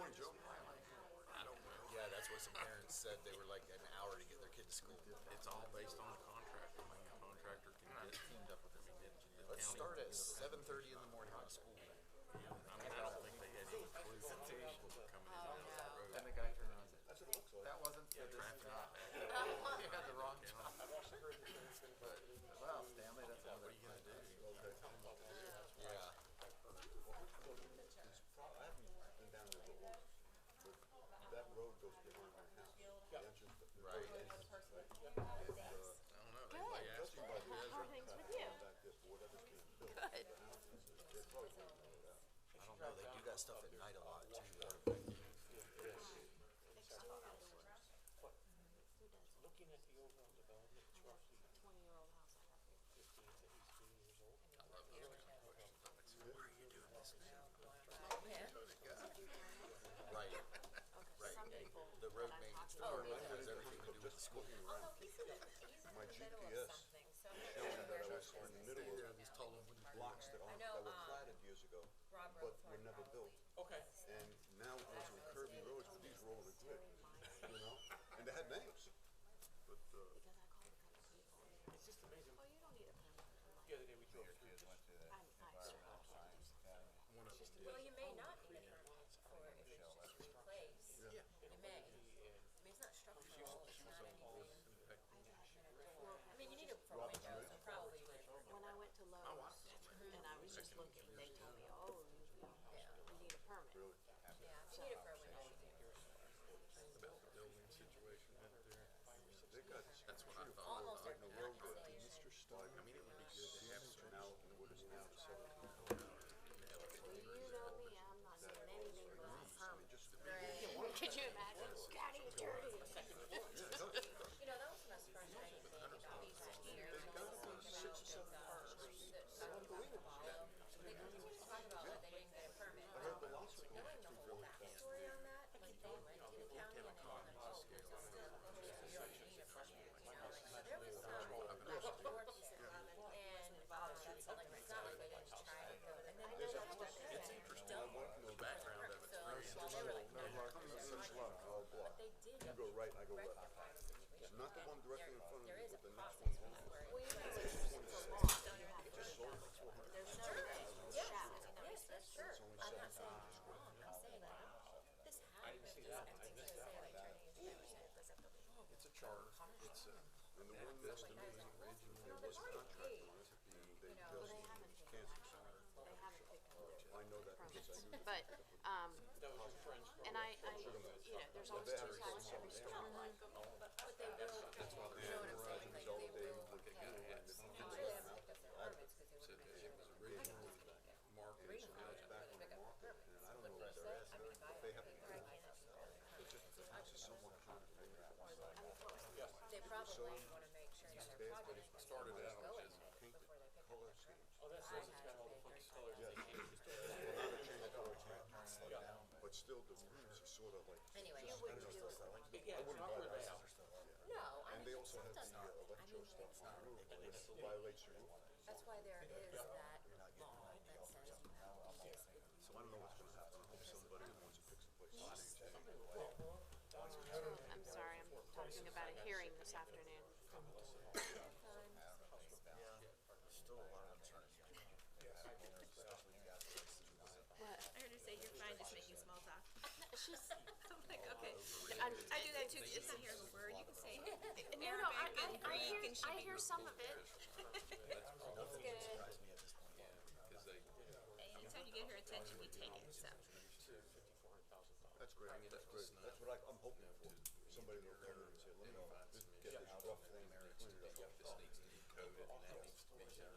morning, Joe. I don't know. Yeah, that's what some parents said. They were like an hour to get their kid to school. It's all based on the contractor. I mean, the contractor can get teamed up with them. Let's start at 7:30 in the morning on a school day. Yeah, I mean, I don't think they had any clue that people were coming in on that road. And the guy turned around and said, That's what it looks like. that wasn't for this Traffic. job. You had the wrong job. But, well, Stanley, that's What another. are you gonna do? Yeah. I haven't been down there before, but that road goes behind my house. The entrance, the Right. road entrance, right? I don't know. They lay Judging asphalt. by the How are things with you? back there for whatever's being built. Good. The house is probably gonna go down. I don't know. They do that stuff at night a lot too. Looking at the overall development, it's roughly 20-year-old house I have here. 15 to 18 years old. I love those kind of questions. I'm like, so why are you doing this now? Right. Okay, Right. some people The road that I'm maintenance talking department has everything to do with the Just school. looking around, my GPS showing that I was in the middle Yeah, of just told them when you blocks that aren't, that were platted years ago, but were never built. Okay. And now there's some curvy roads, but these were all legit, you know? And they had names. But, because I called a couple people. It's just amazing. Oh, you don't need a permit. I'm The like, other day we drove through. I certainly can't do something. one of them Well, you may not need a permit for if it's just to replace. You may. I mean, it's not structural, it's not anything. I mean, you need it for windows, so probably you would. When I went to Lowe's and I was just looking, they told me, oh, you need a permit. really, Yeah, if you need it for a window, you do. about the building situation out there. they got That's what I thought. Almost right in every the road county there, station. Mr. Stein. I mean, it would be good to have some Now, and what is now the 17th. Well, you know me, I'm not doing anything without a permit. Just Could you imagine? County attorney. You know, that was the most frustrating thing about these last years. They continue to talk about that they didn't get a permit. heard the lots were Knowing the whole backstory on that, like they went to the county and they told them, oh, so still, you don't need a permit, you know, like, there was some back and forth, and, that's like, it's not like they didn't try to go, and then they had to, It's interesting. The background of it's very so, they were like, no, block. they did You go right, I go left. rectify the situation. Not the one directly in front of There me, is a but the next process one. for that, where Well, you know, it's it's for law, you have to there's no way you yes, shall. yes, that's true. I'm not saying it's wrong. I'm saying that this happened. It's a charter. It's a. And the one next to me, No, it they've was already contract paid. on it, and they You know, built They haven't picked cancer center. They haven't picked up I know that because I knew. But, That was your friend's and I, you know, there's always two sides to every story. But they will, you know what I'm saying? Like, they will pay. I'm sure they haven't picked up their permits because Said they that it was originally marketed. were Now it's back on the market, and I don't know if there is, but they haven't. It's just, the house is somewhat kind of big. They probably want to make sure that their project is Started out going as right before they pick up. Color schemes. Oh, that's nice. It's got all the funky colors. They changed it. Well, not a change of color, but still the roofs are sort of like. Anyway, Yeah, it's not where they are. no, I And mean, they it also have does the not. I electro mean, stuff it's on not. the roof, which violates your roof. That's why there is that law that says you have to use it. So I don't know what's gonna happen. I hope somebody who wants to fix the place. I'm sorry, I'm talking about a hearing this afternoon. Still a lot of uncertainty. What? I heard her say you're fine just making small talk. She's, I'm like, okay. I'm, I do that too. It's not hearing a word. You can say no, Arabic and Greek and I hear some of it. Nothing can surprise me at this point. Because they. anytime you get her attention, you take it. So That's great. That's great. That's what I'm hoping for. Somebody will come in and say, let me get this rough thing cleaned up. This needs to be coded and that needs to be done.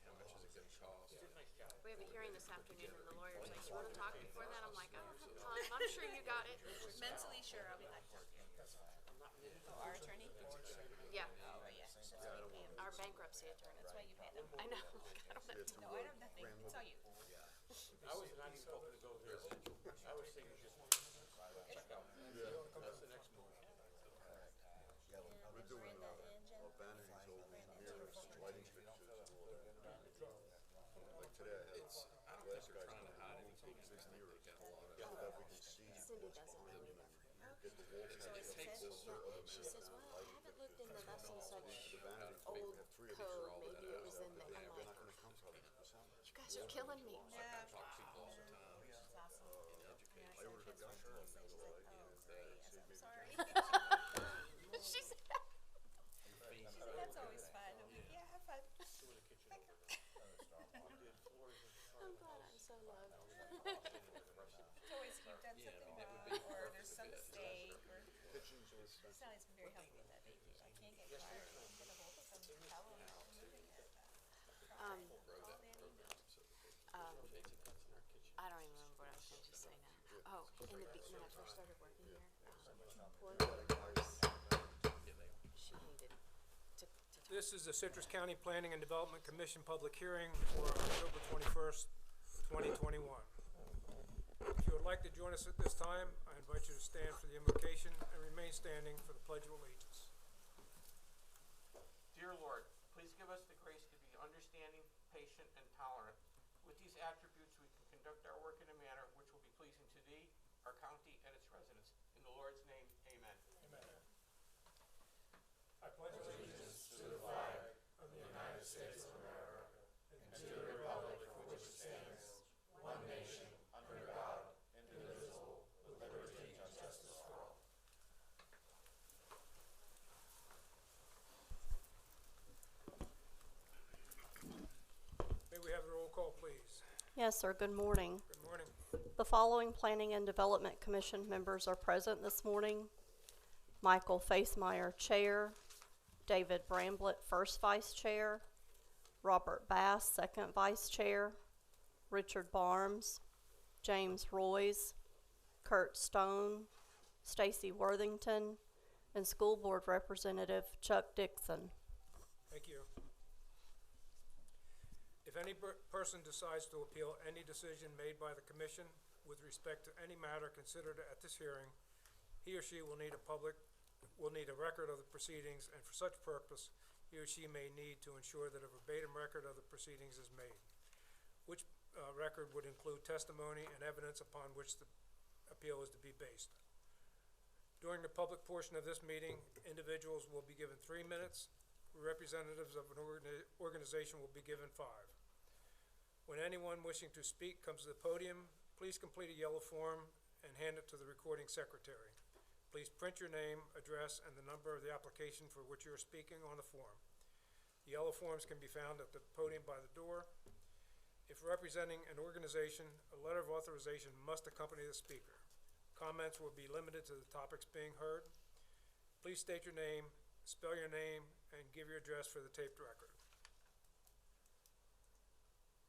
How much is it gonna cost? We have a hearing this afternoon and the lawyer's like, you wanna talk before that? I'm like, I don't have time. I'm sure you got it. mentally, sure, I'll be like, oh, our attorney. Yeah, Oh yeah, that's why you pay him. our bankruptcy attorney. That's why you pay them. I know. I don't have No, I don't have nothing. It's all you. I was not even hoping to go there. I was thinking just check out. That's the next move. We're doing, vanities over mirrors, lighting fixtures, and all that. Like today I had I don't think they're trying to hide anything. They got a lot of. that we can Cindy doesn't know either. So is it said? She says, well, I haven't looked into that's in such old code, maybe it was in the, I'm like, you guys are killing me. Yeah. It's awesome. I ordered a gusher. She's like, oh, great. I said, I'm sorry. She said, That's always fun. I'm like, yeah, have fun. I'm glad I'm so loved. It's always, you've done something wrong, or there's some mistake, or Sally's been very helpful with that. I can't get fired. I'm gonna hold some, tell them how I'm moving it. Um, Call Danny. I don't even remember what I was going to say now. Oh, when I first started working here, poor little nurse, she hated to talk. This is the Citrus County Planning and Development Commission public hearing for October 21st, 2021. If you would like to join us at this time, I invite you to stand for the invocation and remain standing for the Pledge of Allegiance. Dear Lord, please give us the grace to be understanding, patient, and tolerant. With these attributes, we can conduct our work in a manner which will be pleasing to Thee, our county, and its residents. In the Lord's name, amen. Amen. I pledge allegiance to the flag of the United States of America and to the republic for which it stands, one nation, under God, indivisible, with liberty and justice for all. May we have the roll call, please? Yes, sir. Good morning. Good morning. The following Planning and Development Commission members are present this morning. Michael Faithmeyer, Chair. David Bramblett, First Vice Chair. Robert Bass, Second Vice Chair. Richard Barnes. James Royce. Kurt Stone. Stacy Worthington. And School Board Representative Chuck Dixon. Thank you. If any person decides to appeal any decision made by the commission with respect to any matter considered at this hearing, he or she will need a record of the proceedings, and for such purpose, he or she may need to ensure that a verbatim record of the proceedings is made, which record would include testimony and evidence upon which the appeal is to be based. During the public portion of this meeting, individuals will be given 3 minutes. Representatives of an organization will be given 5. When anyone wishing to speak comes to the podium, please complete a yellow form and hand it to the recording secretary. Please print your name, address, and the number of the application for which you are speaking on the form. The yellow forms can be found at the podium by the door. If representing an organization, a letter of authorization must accompany the speaker. Comments will be limited to the topics being heard. Please state your name, spell your name, and give your address for the taped record.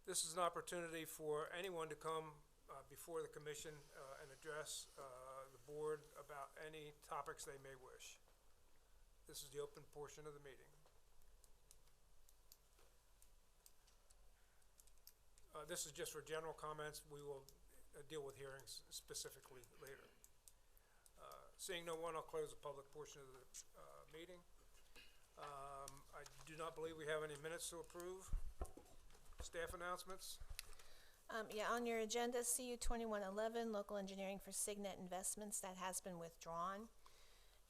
This is an opportunity for anyone to come before the commission and address the board about any topics they may wish. This is the open portion of the meeting. This is just for general comments. We will deal with hearings specifically later. Seeing no one, I'll close the public portion of the meeting. I do not believe we have any minutes to approve. Staff announcements? Yeah, on your agenda, CU 2111, local engineering for Signet Investments, that has been withdrawn.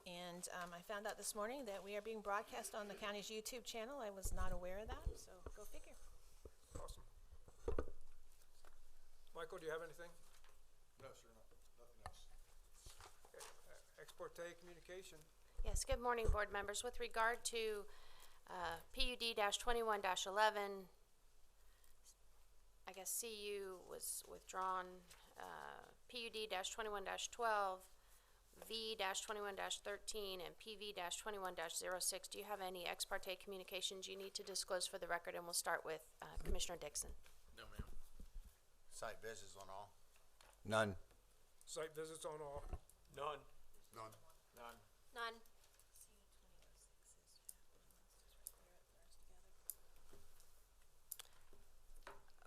And I found out this morning that we are being broadcast on the county's YouTube channel. I was not aware of that, so go figure. Awesome. Michael, do you have anything? No, sir, nothing else. Okay. Ex parte communication. Yes, good morning, board members. With regard to PUD-21-11, I guess CU was withdrawn, PUD-21-12, V-21-13, and PV-21-06. Do you have any ex parte communications you need to disclose for the record? And we'll start with Commissioner Dixon. No, ma'am. Site visits on all. None. Site visits on all. None. None. None. None.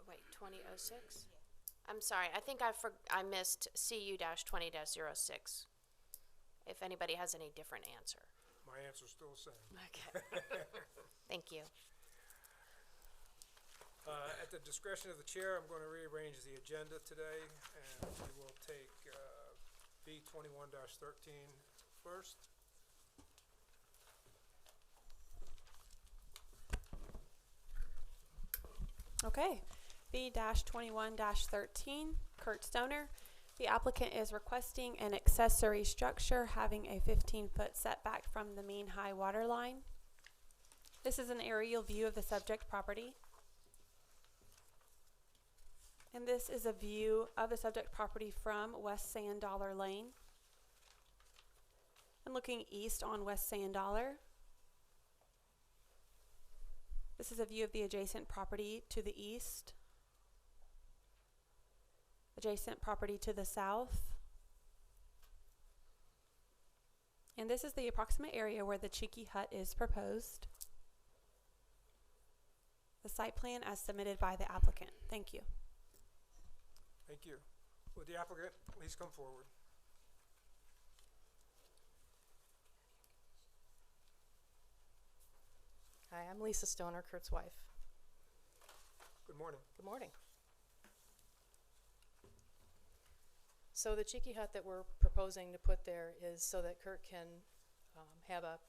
Wait, 2006? I'm sorry, I think I missed CU-20-06. If anybody has any different answer. My answer's still the same. Okay. Thank you. At the discretion of the chair, I'm going to rearrange the agenda today, and we will take B 21-13 first. Okay, B-21-13, Kurt Stoner. The applicant is requesting an accessory structure having a 15-foot setback from the mean high water line. This is an aerial view of the subject property. And this is a view of the subject property from West Sand Dollar Lane. And looking east on West Sand Dollar. This is a view of the adjacent property to the east. Adjacent property to the south. And this is the approximate area where the Cheeky Hut is proposed. The site plan as submitted by the applicant. Thank you. Thank you. Would the applicant please come forward? Hi, I'm Lisa Stoner, Kurt's wife. Good morning. Good morning. So the Cheeky Hut that we're proposing to put there is so that Kurt can have a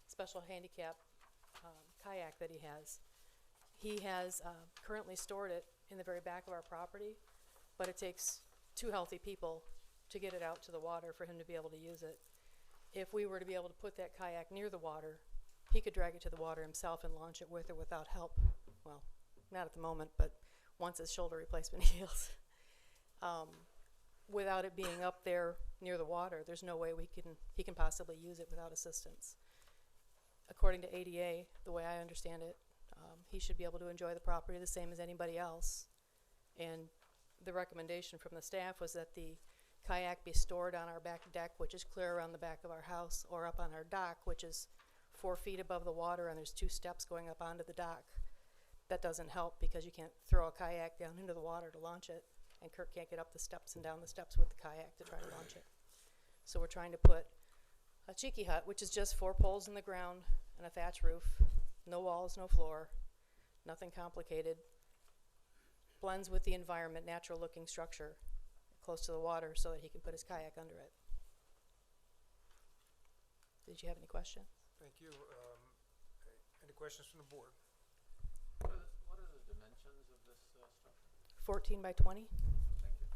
special handicap kayak that he has. He has currently stored it in the very back of our property, but it takes 2 healthy people to get it out to the water for him to be able to use it. If we were to be able to put that kayak near the water, he could drag it to the water himself and launch it with or without help. Well, not at the moment, but once his shoulder replacement heals. Without it being up there near the water, there's no way he can possibly use it without assistance. According to ADA, the way I understand it, he should be able to enjoy the property the same as anybody else. And the recommendation from the staff was that the kayak be stored on our back deck, which is clear around the back of our house, or up on our dock, which is 4 feet above the water, and there's 2 steps going up onto the dock. That doesn't help because you can't throw a kayak down into the water to launch it, and Kurt can't get up the steps and down the steps with the kayak to try to launch it. So we're trying to put a Cheeky Hut, which is just 4 poles in the ground and a thatch roof, no walls, no floor, nothing complicated. Blends with the environment, natural looking structure close to the water so that he can put his kayak under it. Did you have any questions? Thank you. Any questions from the board? What are the dimensions of this structure? 14 by 20. Thank you.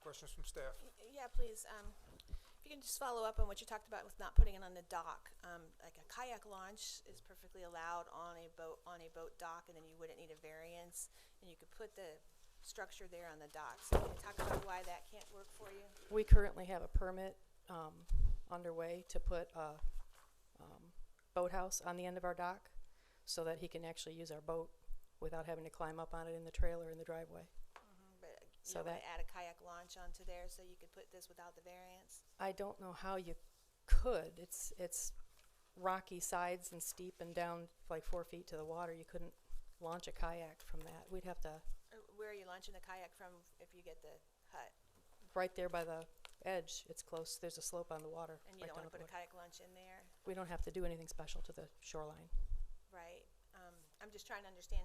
Questions from staff? Yeah, please. If you can just follow up on what you talked about with not putting it on the dock. Like a kayak launch is perfectly allowed on a boat dock, and then you wouldn't need a variance, and you could put the structure there on the dock. So can you talk about why that can't work for you? We currently have a permit underway to put a boathouse on the end of our dock so that he can actually use our boat without having to climb up on it in the trailer in the driveway. But you So don't want that- to add a kayak launch onto there so you could put this without the variance? I don't know how you could. It's rocky sides and steep and down like 4 feet to the water. You couldn't launch a kayak from that. We'd have to, Where are you launching the kayak from if you get the hut? right there by the edge, it's close. There's a slope on the water. And you right don't down want to at the put a water. kayak launch in there? We don't have to do anything special to the shoreline. Right. I'm just trying to understand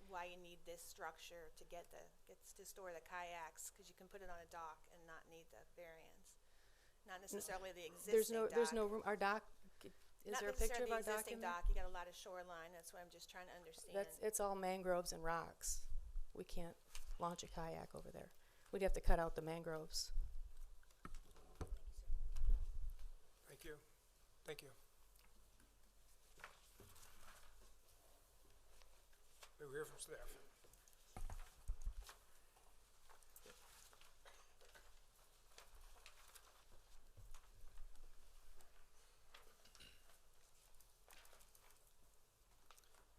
why you need this structure to to store the kayaks, because you can put it on a dock and not need the variance. Not necessarily the existing dock. There's no room. Our dock, is there a picture of our dock in there? Not necessarily the existing dock. You got a lot of shoreline. That's what I'm just trying to understand. It's all mangroves and rocks. We can't launch a kayak over there. We'd have to cut out the mangroves. Thank you. Thank you. May we hear from staff?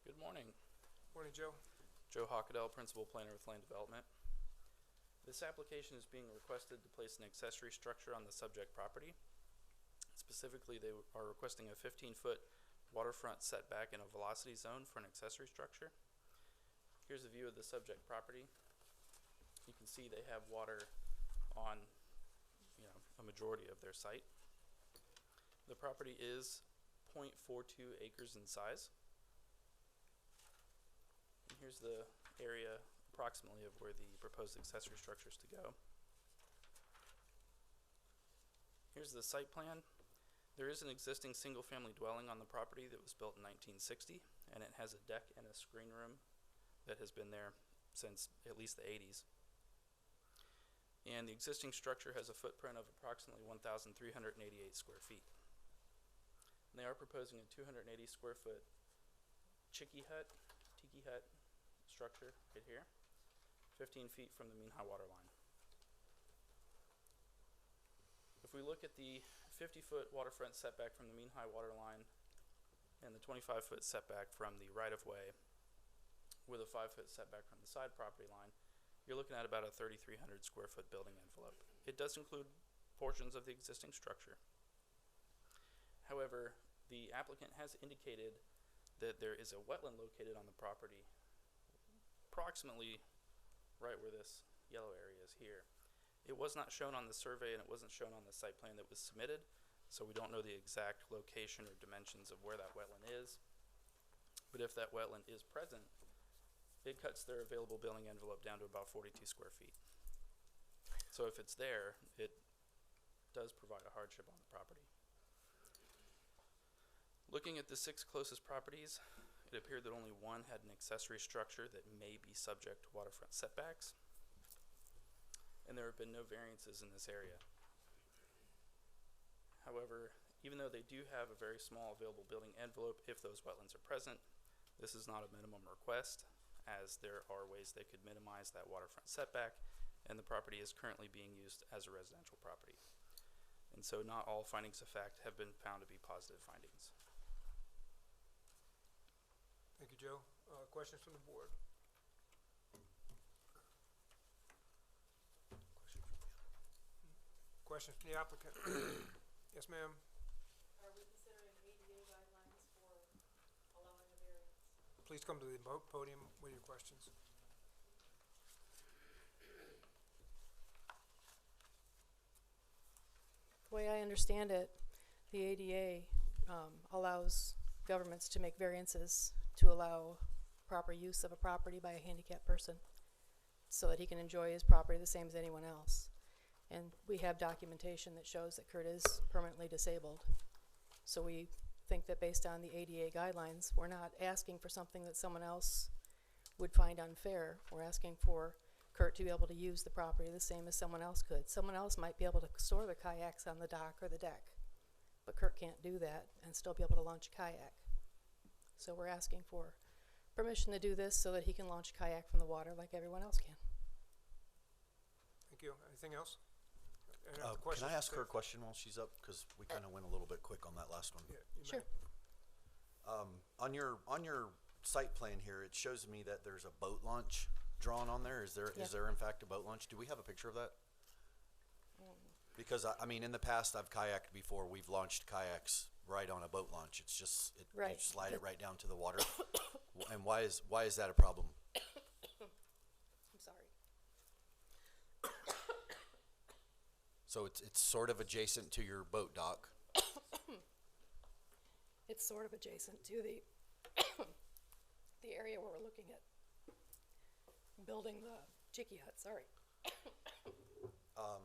Good morning. Morning, Joe. Joe Hockadell, Principal Planner with Land Development. This application is being requested to place an accessory structure on the subject property. Specifically, they are requesting a 15-foot waterfront setback in a velocity zone for an accessory structure. Here's a view of the subject property. You can see they have water on, a majority of their site. The property is 0.42 acres in size. And here's the area approximately of where the proposed accessory structure is to go. Here's the site plan. There is an existing single-family dwelling on the property that was built in 1960, and it has a deck and a screen room that has been there since at least the 80s. And the existing structure has a footprint of approximately 1,388 square feet. And they are proposing a 280 square foot tiki hut structure right here, 15 feet from the mean high water line. If we look at the 50-foot waterfront setback from the mean high water line and the 25-foot setback from the right-of-way with a 5-foot setback from the side property line, you're looking at about a 3,300 square foot building envelope. It does include portions of the existing structure. However, the applicant has indicated that there is a wetland located on the property approximately right where this yellow area is here. It was not shown on the survey and it wasn't shown on the site plan that was submitted, so we don't know the exact location or dimensions of where that wetland is. But if that wetland is present, it cuts their available building envelope down to about 42 square feet. So if it's there, it does provide a hardship on the property. Looking at the 6 closest properties, it appeared that only one had an accessory structure that may be subject to waterfront setbacks, and there have been no variances in this area. However, even though they do have a very small available building envelope if those wetlands are present, this is not a minimum request, as there are ways they could minimize that waterfront setback, and the property is currently being used as a residential property. And so not all findings of fact have been found to be positive findings. Thank you, Joe. Questions from the board? Questions from the applicant? Yes, ma'am. Are we considering ADA guidelines for allowing a variance? Please come to the podium with your questions. The way I understand it, the ADA allows governments to make variances to allow proper use of a property by a handicapped person so that he can enjoy his property the same as anyone else. And we have documentation that shows that Kurt is permanently disabled. So we think that based on the ADA guidelines, we're not asking for something that someone else would find unfair. We're asking for Kurt to be able to use the property the same as someone else could. Someone else might be able to store their kayaks on the dock or the deck, but Kurt can't do that and still be able to launch a kayak. So we're asking for permission to do this so that he can launch a kayak from the water like everyone else can. Thank you. Anything else? Can I ask her a question while she's up? Because we kind of went a little bit quick on that last one. Yeah, Sure. On your site plan here, it shows me that there's a boat launch drawn on there. Is there in fact a boat launch? Do we have a picture of that? Because I mean, in the past I've kayaked before. We've launched kayaks right on a boat launch. It's just you slide it right down to the water. And why is that a problem? I'm sorry. So it's sort of adjacent to your boat dock. It's sort of adjacent to the the area where we're looking at building the chicky hut. Sorry.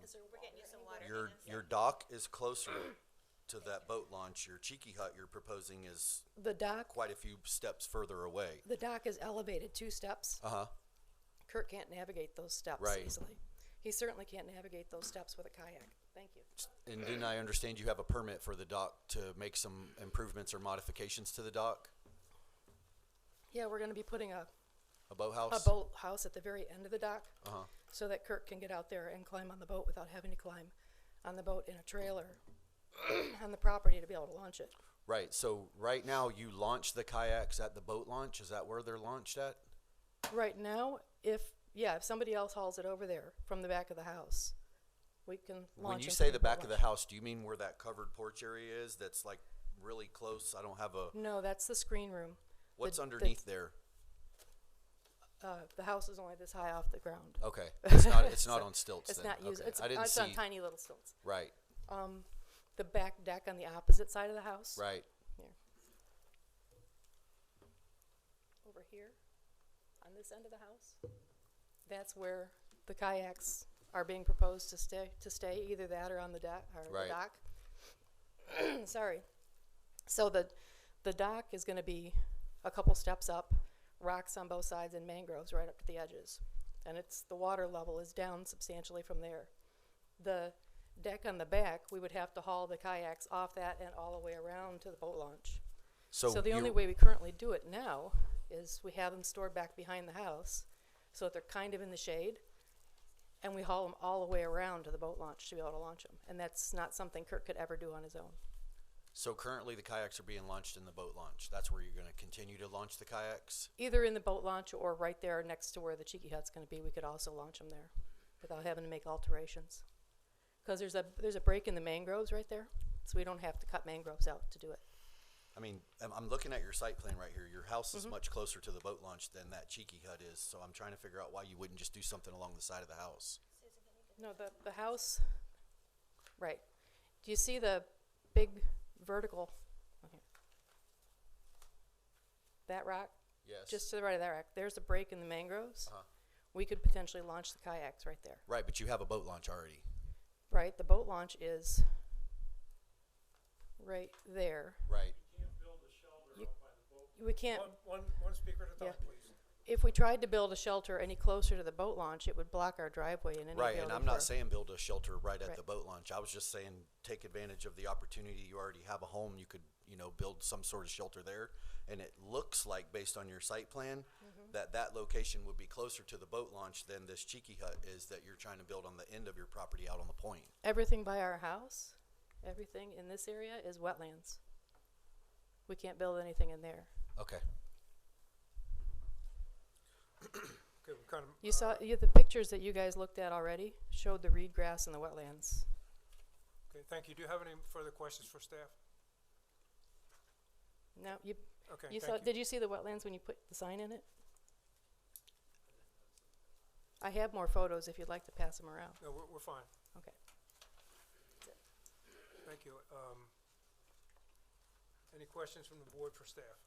So we're getting you some water. Your dock is closer to that boat launch. Your cheeky hut you're proposing is The dock. quite a few steps further away. The dock is elevated 2 steps. Kurt can't navigate those steps easily. He certainly can't navigate those steps with a kayak. Thank you. And didn't I understand you have a permit for the dock to make some improvements or modifications to the dock? Yeah, we're going to be putting a boathouse? boathouse at the very end of the dock so that Kurt can get out there and climb on the boat without having to climb on the boat in a trailer on the property to be able to launch it. Right. So right now you launch the kayaks at the boat launch. Is that where they're launched at? Right now, if somebody else hauls it over there from the back of the house, we can launch. When you say the back of the house, do you mean where that covered porch area is? That's like really close. I don't have a. No, that's the screen room. What's underneath there? The house is only this high off the ground. Okay, it's not on stilts. It's then. not used. Okay. It's on tiny little stilts. Right. The back deck on the opposite side of the house. Right. Here. Over here, on this end of the house, that's where the kayaks are being proposed to stay, either that or on the deck, or Right. the dock. Sorry. So the dock is gonna be a couple steps up, rocks on both sides and mangroves right up to the edges. And the water level is down substantially from there. The deck on the back, we would have to haul the kayaks off that and all the way around to the boat launch. So the only way we currently do it now is we have them stored back behind the house so that they're kind of in the shade, and we haul them all the way around to the boat launch to be able to launch them. And that's not something Kurt could ever do on his own. So currently the kayaks are being launched in the boat launch. That's where you're going to continue to launch the kayaks? Either in the boat launch or right there next to where the Cheeky Hut's going to be, we could also launch them there without having to make alterations. Because there's a break in the mangroves right there, so we don't have to cut mangroves out to do it. I mean, I'm looking at your site plan right here. Your house is much closer to the boat launch than that Cheeky Hut is, so I'm trying to figure out why you wouldn't just do something along the side of the house. No, the house, right. Do you see the big vertical? Okay. That rock? Yes. Just to the right of that rock. There's a break in the mangroves. Uh-huh. We could potentially launch the kayaks right there. Right, but you have a boat launch already. Right, the boat launch is right there. Right. We can't, One speaker at a time, Yeah. please. if we tried to build a shelter any closer to the boat launch, it would block our driveway and any Right, ability and I'm not for- saying build a shelter right at Right. the boat launch. I was just saying take advantage of the opportunity. You already have a home. You could, build some sort of shelter there. And it looks like, based on your site plan, that location would be closer to the boat launch than this Cheeky Hut is that you're trying to build on the end of your property out on the point. Everything by our house, everything in this area is wetlands. We can't build anything in there. Okay. Okay, we kind of. You saw, the pictures that you guys looked at already showed the reed grass and the wetlands. Okay, thank you. Do you have any further questions for staff? No, Okay, you thank saw, you. did you see the wetlands when you put the sign in it? I have more photos if you'd like to pass them around. No, we're fine. Okay. Thank you. Any questions from the board for staff?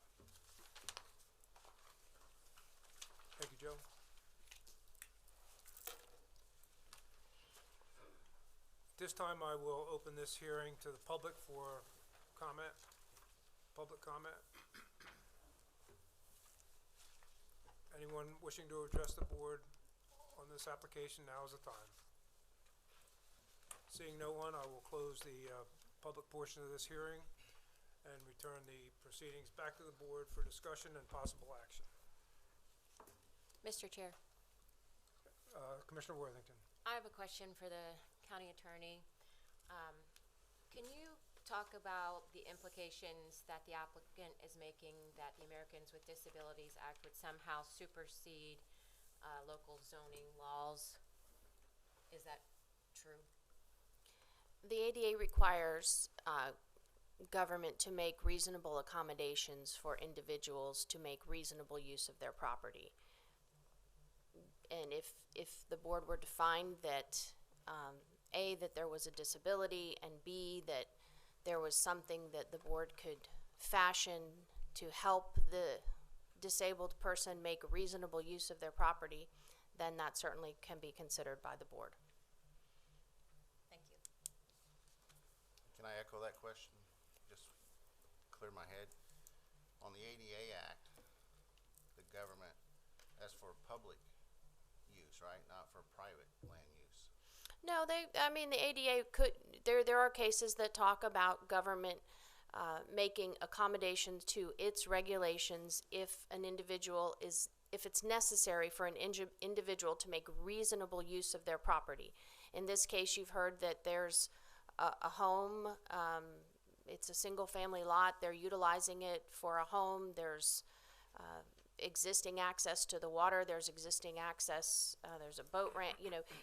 Thank you, Joe. This time I will open this hearing to the public for comment, public comment. Anyone wishing to address the board on this application, now is the time. Seeing no one, I will close the public portion of this hearing and return the proceedings back to the board for discussion and possible action. Mr. Chair, Commissioner Worthington. I have a question for the county attorney. Can you talk about the implications that the applicant is making that the Americans with Disabilities Act would somehow supersede local zoning laws? Is that true? The ADA requires government to make reasonable accommodations for individuals to make reasonable use of their property. And if the board were to find that, A, that there was a disability, and B, that there was something that the board could fashion to help the disabled person make reasonable use of their property, then that certainly can be considered by the board. Thank you. Can I echo that question? Just clear my head. On the ADA Act, the government, that's for public use, right? Not for private land use. No, the ADA could, there are cases that talk about government making accommodations to its regulations if an individual if it's necessary for an individual to make reasonable use of their property. In this case, you've heard that there's a home, it's a single family lot, they're utilizing it for a home, there's existing access to the water, there's existing access, there's a boat ramp,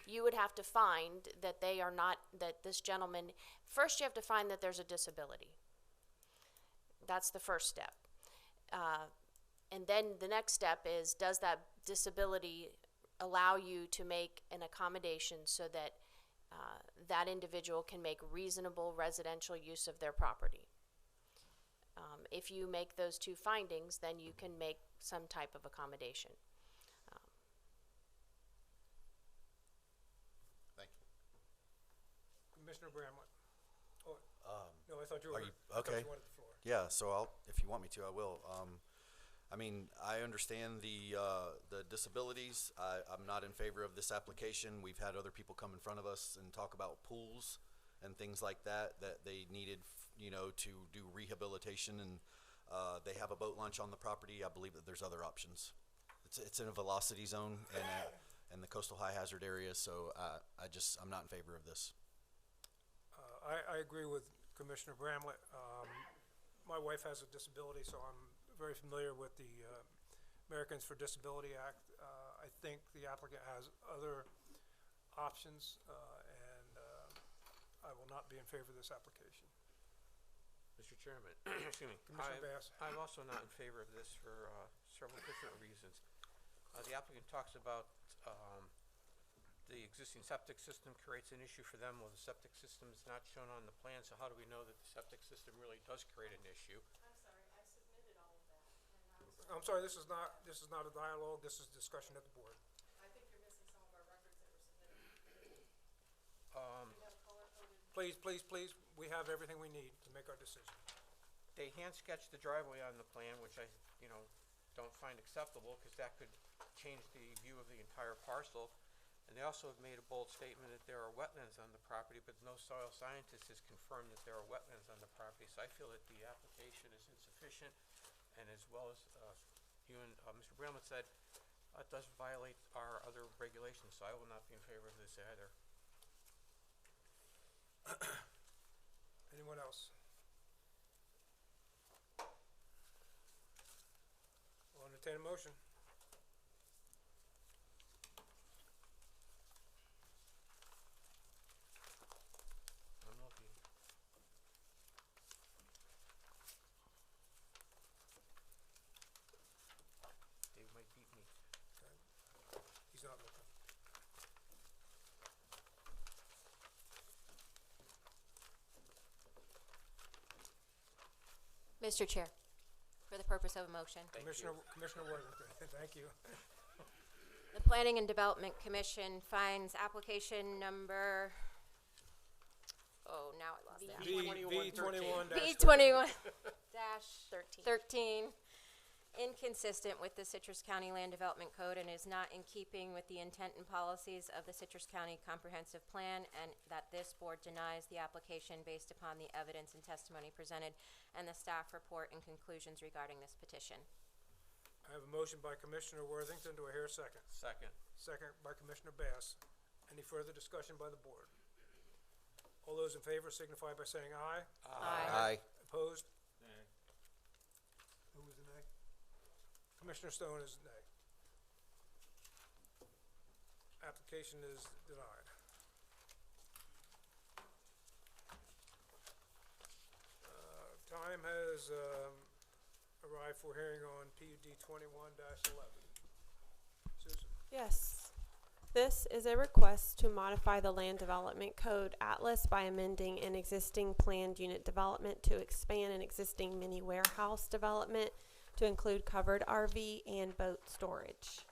you would have to find that they are not, that this gentleman, first you have to find that there's a disability. That's the first step. And then the next step is, does that disability allow you to make an accommodation so that that individual can make reasonable residential use of their property? If you make those two findings, then you can make some type of accommodation. Thank Commissioner Bramlett. Oh, no, I thought you were. Are you, I thought okay. you wanted the floor. Yeah, so if you want me to, I will. I mean, I understand the disabilities. I'm not in favor of this application. We've had other people come in front of us and talk about pools and things like that they needed, to do rehabilitation, and they have a boat launch on the property. I believe that there's other options. It's in a velocity zone and the coastal high hazard area, so I'm not in favor of this. I agree with Commissioner Bramlett. My wife has a disability, so I'm very familiar with the Americans for Disability Act. I think the applicant has other options, and I will not be in favor of this application. Mr. Chairman, excuse me. Commissioner Bass. I'm also not in favor of this for several different reasons. The applicant talks about the existing septic system creates an issue for them. Well, the septic system is not shown on the plan, so how do we know that the septic system really does create an issue? I'm sorry, I submitted all of that, and I'm sorry, this is not a dialogue, this is discussion at the board. I think you're missing some of our records that were submitted. We have color-coded. Please, we have everything we need to make our decision. They hand sketched the driveway on the plan, which I, don't find acceptable because that could change the view of the entire parcel. And they also have made a bold statement that there are wetlands on the property, but no soil scientist has confirmed that there are wetlands on the property. So I feel that the application is insufficient, and as well as you and Mr. Bramlett said, it does violate our other regulations, so I will not be in favor of this either. Anyone else? I'll entertain a motion. I'm looking. Dave might beat me. He's not looking. Mr. Chair, for the purpose of a motion, Commissioner Worthington, thank you. the Planning and Development Commission finds application number, now I lost that. B21 B21 13 inconsistent with the Citrus County Land Development Code and is not in keeping with the intent and policies of the Citrus County Comprehensive Plan, and that this board denies the application based upon the evidence and testimony presented and the staff report and conclusions regarding this petition. I have a motion by Commissioner Worthington. Do I hear a second? Second. Second by Commissioner Bass. Any further discussion by the board? All those in favor signify by saying aye. Aye. Opposed? Nay. Who was the nay? Commissioner Stone is nay. Application is denied. Time has arrived for hearing on PUD 21-11. Susan? Yes. This is a request to modify the Land Development Code Atlas by amending an existing planned unit development to expand an existing mini warehouse development to include covered RV and boat storage.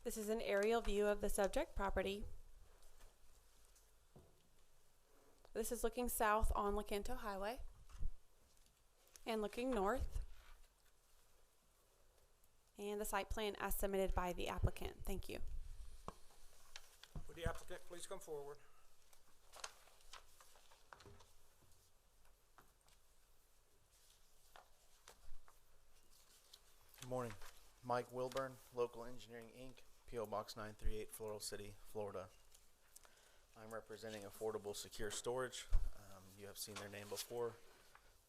This is an aerial view of the subject property. This is looking south on Lecanto Highway and looking north. And the site plan as submitted by the applicant. Thank you. Would the applicant please come forward? Good morning. Mike Wilburn, Local Engineering, Inc., P.O. Box 938, Floral City, Florida. I'm representing Affordable Secure Storage. You have seen their name before.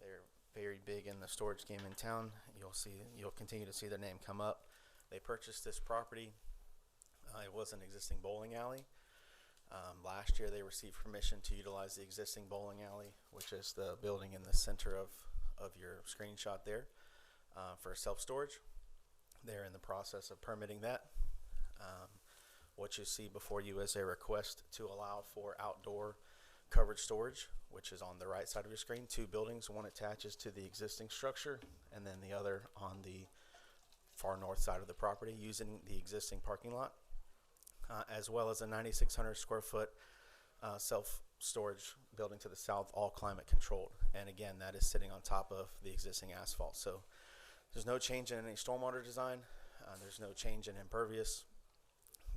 They're very big in the storage game in town. You'll continue to see their name come up. They purchased this property. It was an existing bowling alley. Last year they received permission to utilize the existing bowling alley, which is the building in the center of your screenshot there, for self-storage. They're in the process of permitting that. What you see before you is a request to allow for outdoor covered storage, which is on the right side of your screen. Two buildings, one attaches to the existing structure and then the other on the far north side of the property using the existing parking lot, as well as a 9,600 square foot self-storage building to the south, all climate controlled. And again, that is sitting on top of the existing asphalt. So there's no change in any stormwater design. There's no change in impervious.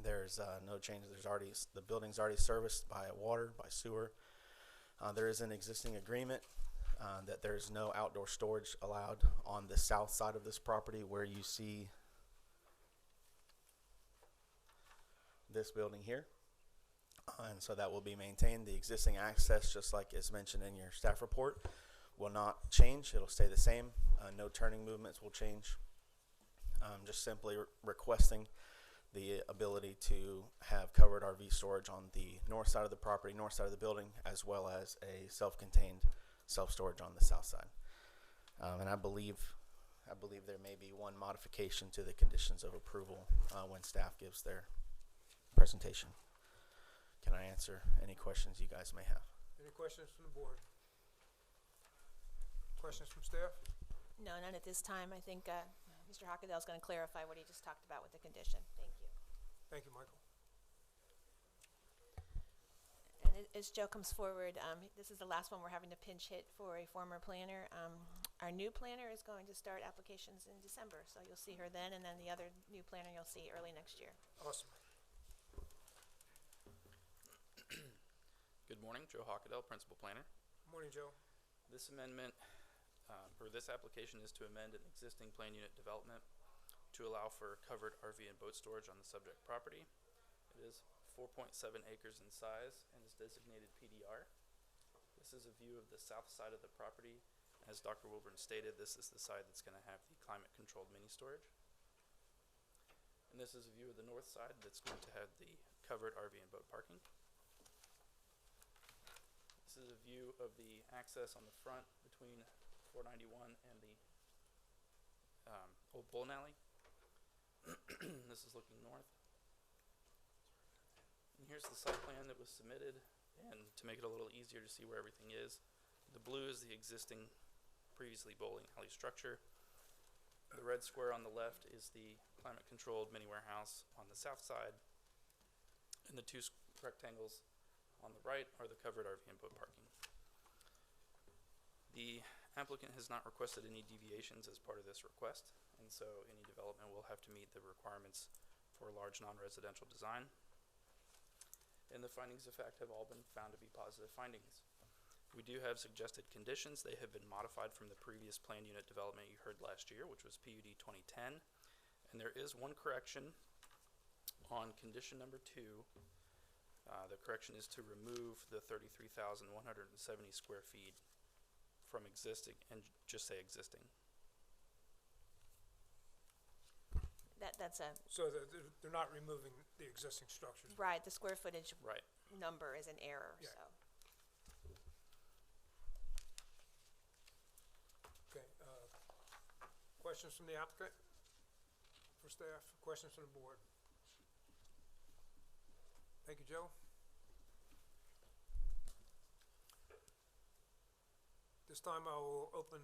There's no change. The building's already serviced by water, by sewer. There is an existing agreement that there's no outdoor storage allowed on the south side of this property where you see this building here. And so that will be maintained. The existing access, just like is mentioned in your staff report, will not change. It'll stay the same. No turning movements will change. Just simply requesting the ability to have covered RV storage on the north side of the property, north side of the building, as well as a self-contained self-storage on the south side. And I believe there may be one modification to the conditions of approval when staff gives their presentation. Can I answer any questions you guys may have? Any questions from the board? Questions from staff? No, none at this time. I think Mr. Hockaday is going to clarify what he just talked about with the condition. Thank you. Thank you, Michael. And as Joe comes forward, this is the last one we're having to pinch hit for a former planner. Our new planner is going to start applications in December, so you'll see her then, and then the other new planner you'll see early next year. Awesome. Good morning, Joe Hockaday, Principal Planner. Good morning, Joe. This amendment, or this application is to amend an existing plan unit development to allow for covered RV and boat storage on the subject property. It is 4.7 acres in size and is designated PDR. This is a view of the south side of the property. As Dr. Wilburn stated, this is the side that's going to have the climate-controlled mini-storage. And this is a view of the north side that's going to have the covered RV and boat parking. This is a view of the access on the front between 491 and the old bowling alley. This is looking north. And here's the site plan that was submitted, and to make it a little easier to see where everything is, the blue is the existing previously bowling alley structure. The red square on the left is the climate controlled mini warehouse on the south side, and the two rectangles on the right are the covered RV and boat parking. The applicant has not requested any deviations as part of this request, and so any development will have to meet the requirements for large non-residential design. And the findings of fact have all been found to be positive findings. We do have suggested conditions. They have been modified from the previous plan unit development you heard last year, which was PUD 2010. And there is one correction on condition number 2. The correction is to remove the 33,170 square feet from existing and just say existing. That's a So they're not removing the existing structures. right. The square footage Right. number is an error. Yeah. So Okay. Questions from the applicant? For staff? Questions from the board? Thank you, Joe. This time I will open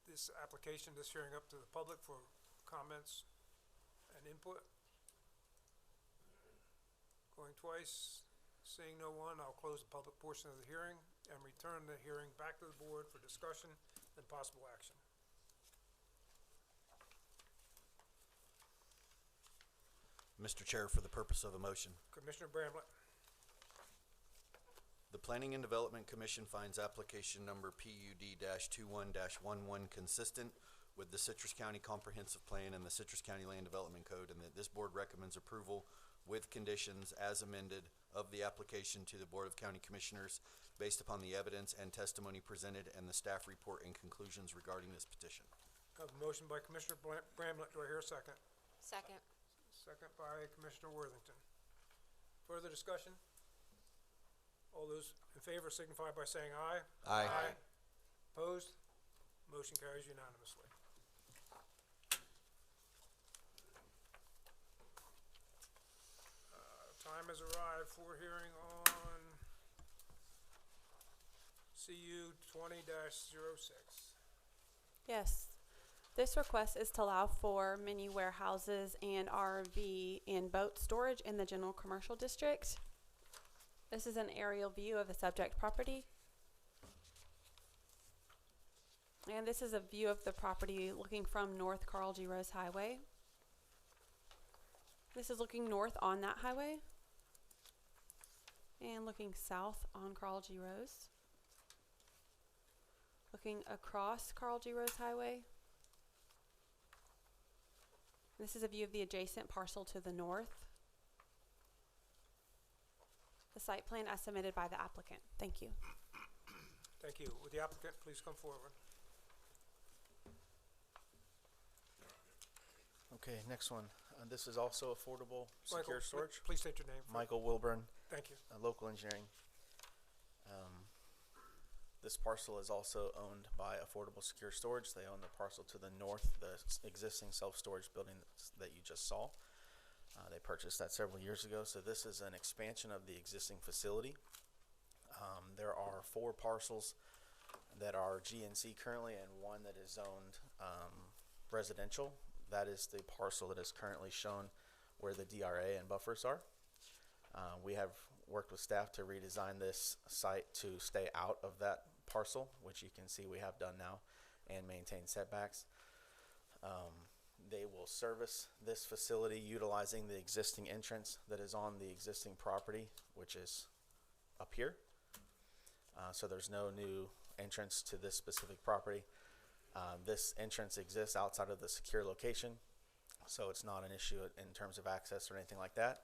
this application, this hearing up to the public for comments and input. Going twice, seeing no one, I'll close the public portion of the hearing and return the hearing back to the board for discussion and possible action. Mr. Chair, for the purpose of a motion, Commissioner Bramlett. the Planning and Development Commission finds application number PUD-21-11 consistent with the Citrus County Comprehensive Plan and the Citrus County Land Development Code, and that this board recommends approval with conditions as amended of the application to the Board of County Commissioners based upon the evidence and testimony presented and the staff report and conclusions regarding this petition. I have a motion by Commissioner Bramlett. Do I hear a second? Second. Second by Commissioner Worthington. Further discussion? All those in favor signify by saying aye. Aye. Opposed? Motion carries unanimously. Time has arrived for hearing on CU 20-06. Yes. This request is to allow for mini warehouses and RV and boat storage in the general commercial district. This is an aerial view of the subject property. And this is a view of the property looking from North Carl G. Rose Highway. This is looking north on that highway and looking south on Carl G. Rose. Looking across Carl G. Rose Highway. This is a view of the adjacent parcel to the north. The site plan as submitted by the applicant. Thank you. Thank you. Would the applicant please come forward? Okay, next one. This is also affordable secure Michael, storage. please state your name. Michael Wilburn, Thank you. local engineering. This parcel is also owned by Affordable Secure Storage. They own the parcel to the north, the existing self-storage building that you just saw. They purchased that several years ago, so this is an expansion of the existing facility. There are 4 parcels that are GNC currently and 1 that is zoned residential. That is the parcel that is currently shown where the DRA and buffers are. We have worked with staff to redesign this site to stay out of that parcel, which you can see we have done now, and maintain setbacks. They will service this facility utilizing the existing entrance that is on the existing property, which is up here. So there's no new entrance to this specific property. This entrance exists outside of the secure location, so it's not an issue in terms of access or anything like that.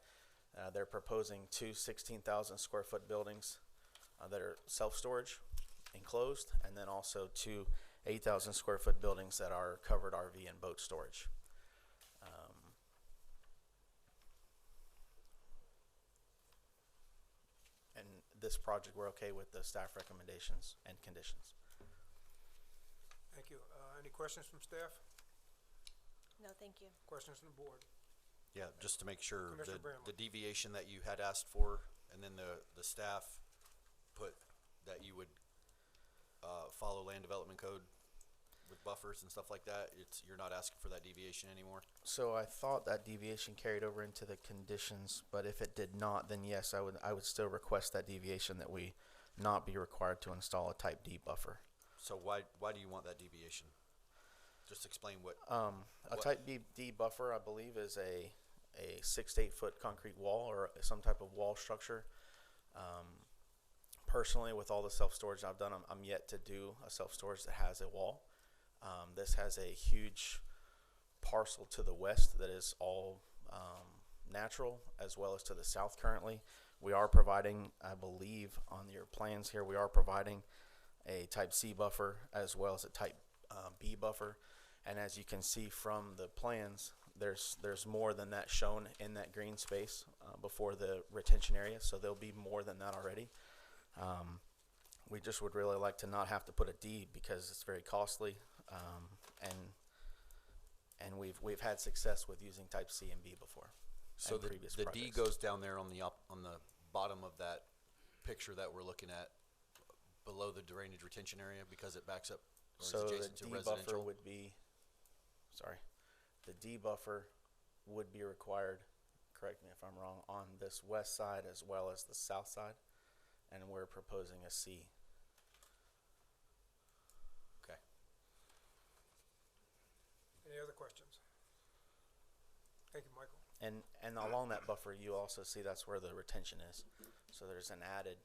They're proposing 2 16,000 square foot buildings that are self-storage, enclosed, and then also 2 8,000 square foot buildings that are covered RV and boat storage. And this project, we're okay with the staff recommendations and conditions. Thank you. Any questions from staff? No, thank you. Questions from the board? Yeah, just to make sure, Commissioner the Bramlett. deviation that you had asked for, and then the staff put that you would follow land development code with buffers and stuff like that. You're not asking for that deviation anymore? So I thought that deviation carried over into the conditions, but if it did not, then yes, I would still request that deviation, that we not be required to install a type D buffer. So why do you want that deviation? Just explain what. A type D buffer, I believe, is a 6 to 8 foot concrete wall or some type of wall structure. Personally, with all the self-storage I've done, I'm yet to do a self-storage that has a wall. This has a huge parcel to the west that is all natural, as well as to the south currently. We are providing, I believe on your plans here, we are providing a type C buffer as well as a type B buffer. And as you can see from the plans, there's more than that shown in that green space before the retention area, so there'll be more than that already. We just would really like to not have to put a D because it's very costly, and we've had success with using type C and B before. So the D goes down there on the bottom of that picture that we're looking at, below the drainage retention area, because it backs up or is So the adjacent to D residential. buffer would be, the D buffer would be required, correct me if I'm wrong, on this west side as well as the south side, and we're proposing a C. Okay. Any other questions? Thank you, Michael. And along that buffer, you also see that's where the retention is. So there's an added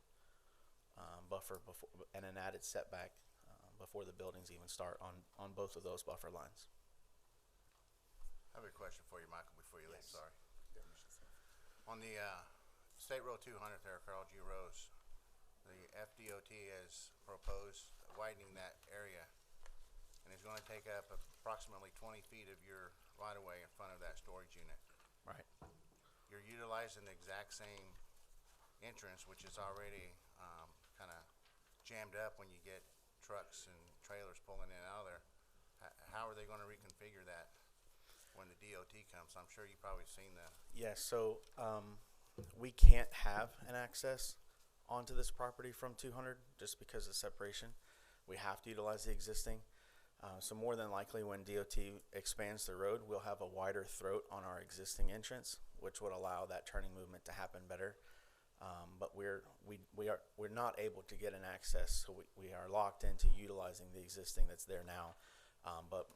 buffer before, and an added setback before the buildings even start on both of those buffer lines. I have a question for you, Michael, before you leave, sorry. On the State Road 200 there, Carl G. Rose, the FDOT has proposed widening that area, and it's gonna take up approximately 20 feet of your right-of-way in front of that storage unit. Right. You're utilizing the exact same entrance, which is already kinda jammed up when you get trucks and trailers pulling in and out of there. How are they gonna reconfigure that when the DOT comes? I'm sure you've probably seen that. Yes, so we can't have an access onto this property from 200 just because of separation. We have to utilize the existing. So more than likely when DOT expands the road, we'll have a wider throat on our existing entrance, which would allow that turning movement to happen better. But we're not able to get an access, so we are locked into utilizing the existing that's there now. But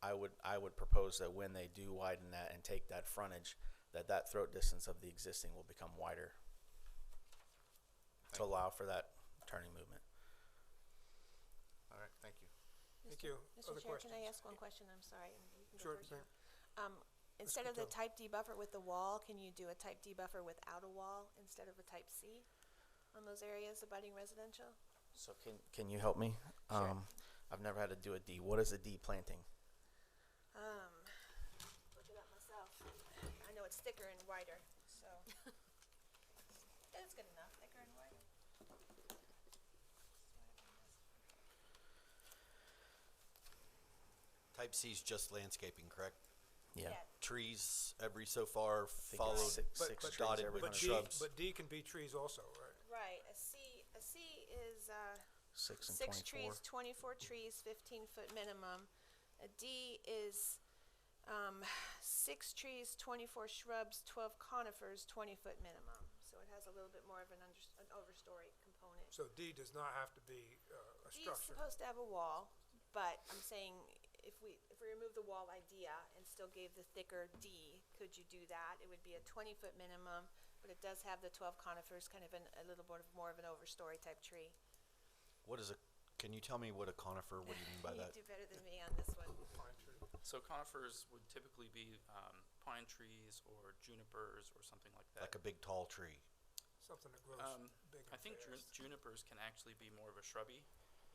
I would propose that when they do widen that and take that frontage, that throat distance of the existing will become wider to allow for that turning movement. All right, thank you. Thank you. Mr. Other Chair, can I questions? ask one question? I'm sorry. And you can go Sure, first. ma'am. Instead of the Cotillo. type D buffer with the wall, can you do a type D buffer without a wall instead of a type C on those areas abutting residential? So can you help me? Sure. I've never had to do a D. What is a D planting? Look it up myself. I know it's thicker and wider, so. That's good enough, thicker and wider. Type C is just landscaping, correct? Yeah. Trees every so far, think followed, it's six But- trees dotted every with But 100 shrubs. But D can be trees also, right? Right, a C is, 6 and 6 24. trees, 24 trees, 15-foot minimum. A D is 6 trees, 24 shrubs, 12 conifers, 20-foot minimum. So it has a little bit more of an overstory component. So D does not have to be a D is structure. supposed to have a wall, but I'm saying if we remove the wall idea and still gave the thicker D, could you do that? It would be a 20-foot minimum, but it does have the 12 conifers, kind of a little bit more of an overstory type tree. What is can you tell me what a conifer, what do you mean by that? You do better than me on this one. Pine tree. So conifers would typically be pine trees or junipers or something like that. Like a big tall tree. Something that grows big and I think fast. junipers can actually be more of a shrubby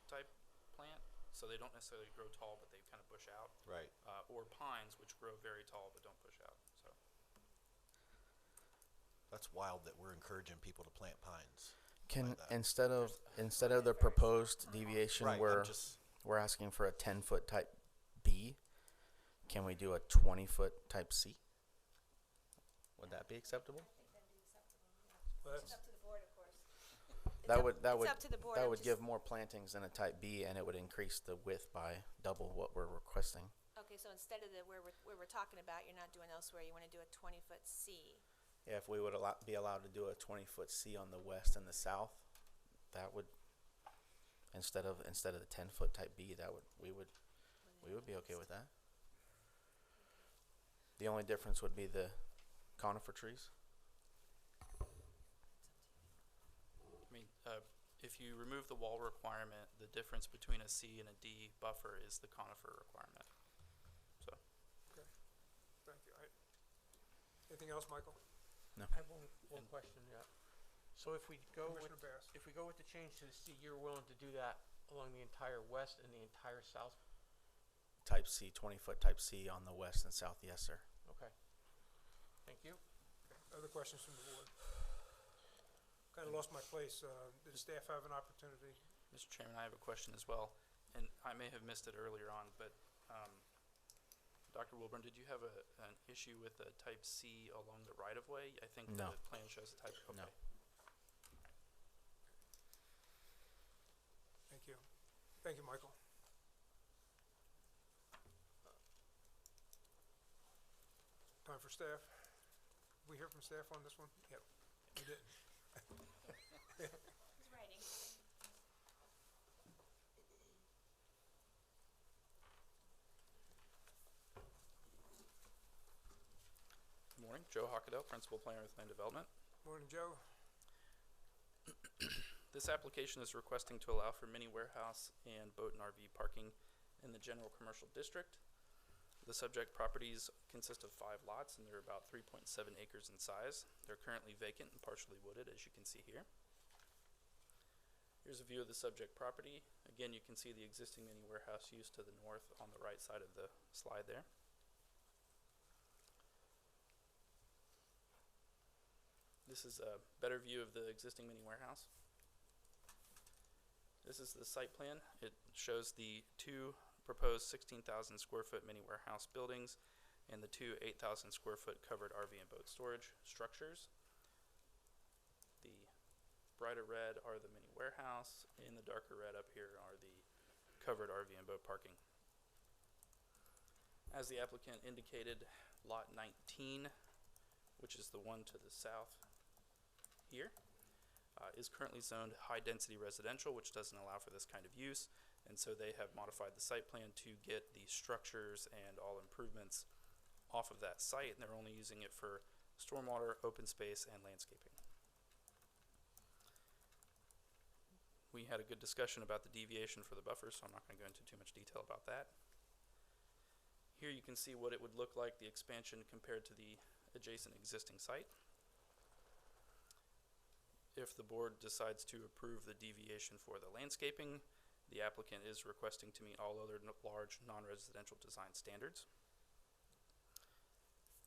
type plant, so they don't necessarily grow tall, but they kind of bush out. Right. Or pines, which grow very tall but don't bush out. So That's wild that we're encouraging people to plant pines. Can that. instead of the proposed deviation Right, where I'm just, we're asking for a 10-foot type B, can we do a 20-foot type C? Would that be acceptable? Well, It's that's, up to the board, of course. That It's up to the board. that I'm would just- give more plantings than a type B, and it would increase the width by double what we're requesting. Okay, so instead of where we're talking about, you're not doing elsewhere, you wanna do a 20-foot C. Yeah, if we would be allowed to do a 20-foot C on the west and the south, that would instead of the 10-foot type B, we would be okay with that. The only difference would be the conifer trees. I mean, if you remove the wall requirement, the difference between a C and a D buffer is the conifer requirement. So thank you. Anything else, Michael? I have one question, yeah. So if we go with, Commissioner Bass. if we go with the change to the C, you're willing to do that along the entire west and the entire south? Type C, 20-foot type C on the west and south, yes, sir. Okay. Thank you. Other questions from the board? Kind of lost my place. Did staff have an opportunity? Mr. Chairman, I have a question as well, and I may have missed it earlier on, but Dr. Wilburn, did you have an issue with a type C along the right-of-way? I think No. the plan shows a type, okay. No. Thank you. Thank you, Michael. Time for staff. We hear from staff on this one? Yep, we did. Who's writing? Good morning, Joe Hockadell, Principal Planner with Land Development. Morning, Joe. This application is requesting to allow for mini warehouse and boat and RV parking in the general commercial district. The subject properties consist of 5 lots and they're about 3.7 acres in size. They're currently vacant and partially wooded, as you can see here. Here's a view of the subject property. Again, you can see the existing mini warehouse use to the north on the right side of the slide there. This is a better view of the existing mini warehouse. This is the site plan. It shows the 2 proposed 16,000 square foot mini warehouse buildings and the 2 8,000 square foot covered RV and boat storage structures. The brighter red are the mini warehouse, and the darker red up here are the covered RV and boat parking. As the applicant indicated, lot 19, which is the one to the south here, is currently zoned high-density residential, which doesn't allow for this kind of use, and so they have modified the site plan to get the structures and all improvements off of that site, and they're only using it for stormwater, open space, and landscaping. We had a good discussion about the deviation for the buffer, so I'm not going to go into too much detail about that. Here you can see what it would look like, the expansion compared to the adjacent existing site. If the board decides to approve the deviation for the landscaping, the applicant is requesting to meet all other large non-residential design standards.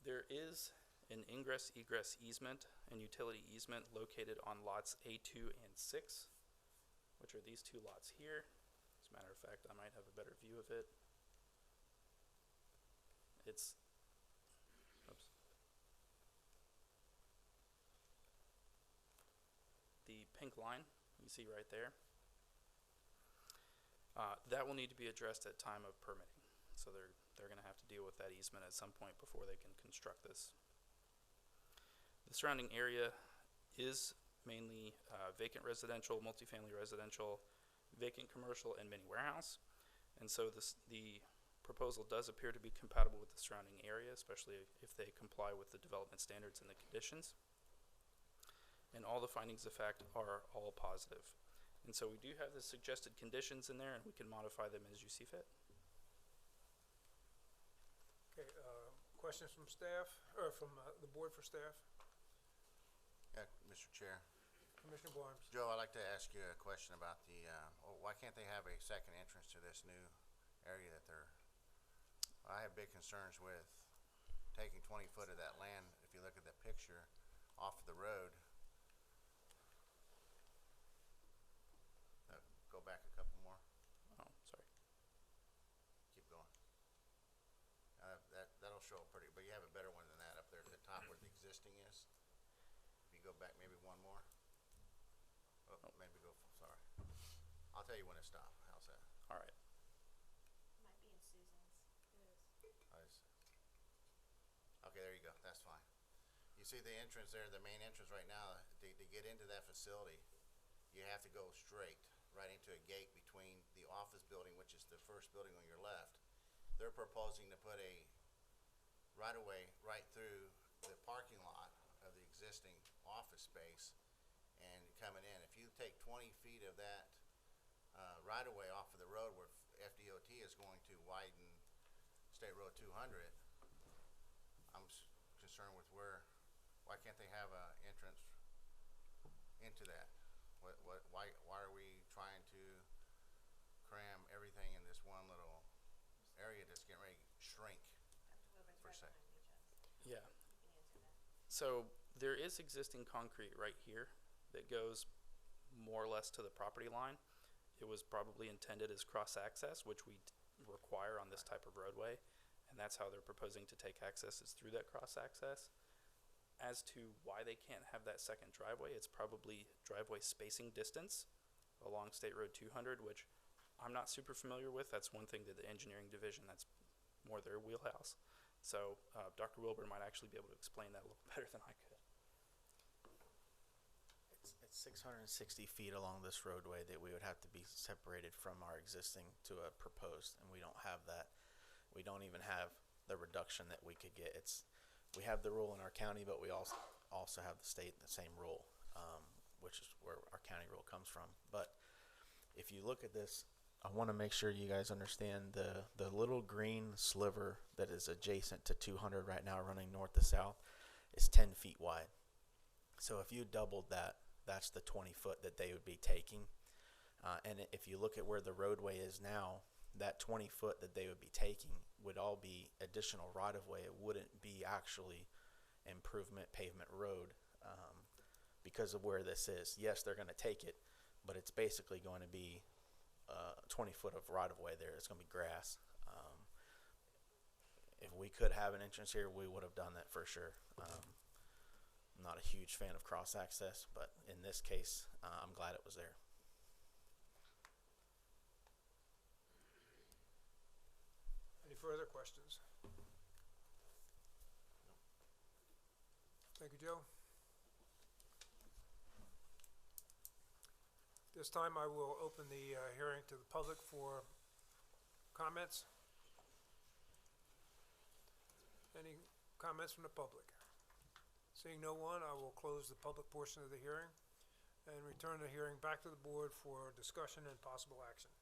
There is an ingress-egress easement and utility easement located on lots A2 and 6, which are these two lots here. As a matter of fact, I might have a better view of it. It's, oops. The pink line you see right there, that will need to be addressed at time of permitting. So they're going to have to deal with that easement at some point before they can construct this. The surrounding area is mainly vacant residential, multifamily residential, vacant commercial, and mini warehouse. And so the proposal does appear to be compatible with the surrounding area, especially if they comply with the development standards and the conditions. And all the findings of fact are all positive. And so we do have the suggested conditions in there, and we can modify them as you see fit. Okay, questions from staff, or from the board for staff? Yeah, Mr. Chair. Commissioner Barnes? Joe, I'd like to ask you a question about the, why can't they have a second entrance to this new area that I have big concerns with taking 20 foot of that land, if you look at the picture, off of the road. Go back a couple more. Oh, sorry. Keep going. That'll show up pretty, but you have a better one than that up there at the top where the existing is. If you go back maybe one more. Oh, maybe go, sorry. I'll tell you when to stop. How's that? All right. Might be in Susan's. It is. Okay, there you go. That's fine. You see the entrance there, the main entrance right now, to get into that facility, you have to go straight right into a gate between the office building, which is the first building on your left. They're proposing to put a right-of-way right through the parking lot of the existing office space and coming in. If you take 20 feet of that right-of-way off of the road where FDOT is going to widen State Road 200, I'm concerned with why can't they have an entrance into that? Why are we trying to cram everything in this one little area that's getting ready to shrink, per se? Yeah. So there is existing concrete right here that goes more or less to the property line. It was probably intended as cross-access, which we require on this type of roadway, and that's how they're proposing to take access, is through that cross-access. As to why they can't have that second driveway, it's probably driveway spacing distance along State Road 200, which I'm not super familiar with. That's one thing that the engineering division, that's more their wheelhouse. So Dr. Wilburn might actually be able to explain that a little better than I could. It's 660 feet along this roadway that we would have to be separated from our existing to a proposed, and we don't have that. We don't even have the reduction that we could get. We have the rule in our county, but we also have the state the same rule, which is where our county rule comes from. But if you look at this, I want to make sure you guys understand the little green sliver that is adjacent to 200 right now, running north to south, is 10 feet wide. So if you doubled that, that's the 20 foot that they would be taking. And if you look at where the roadway is now, that 20 foot that they would be taking would all be additional right-of-way. It wouldn't be actually improvement pavement road because of where this is. Yes, they're going to take it, but it's basically going to be 20 foot of right-of-way there. It's going to be grass. If we could have an entrance here, we would have done that for sure. I'm not a huge fan of cross-access, but in this case, I'm glad it was there. Any further questions? Thank you, Joe. This time I will open the hearing to the public for comments. Any comments from the public? Seeing no one, I will close the public portion of the hearing and return the hearing back to the board for discussion and possible action.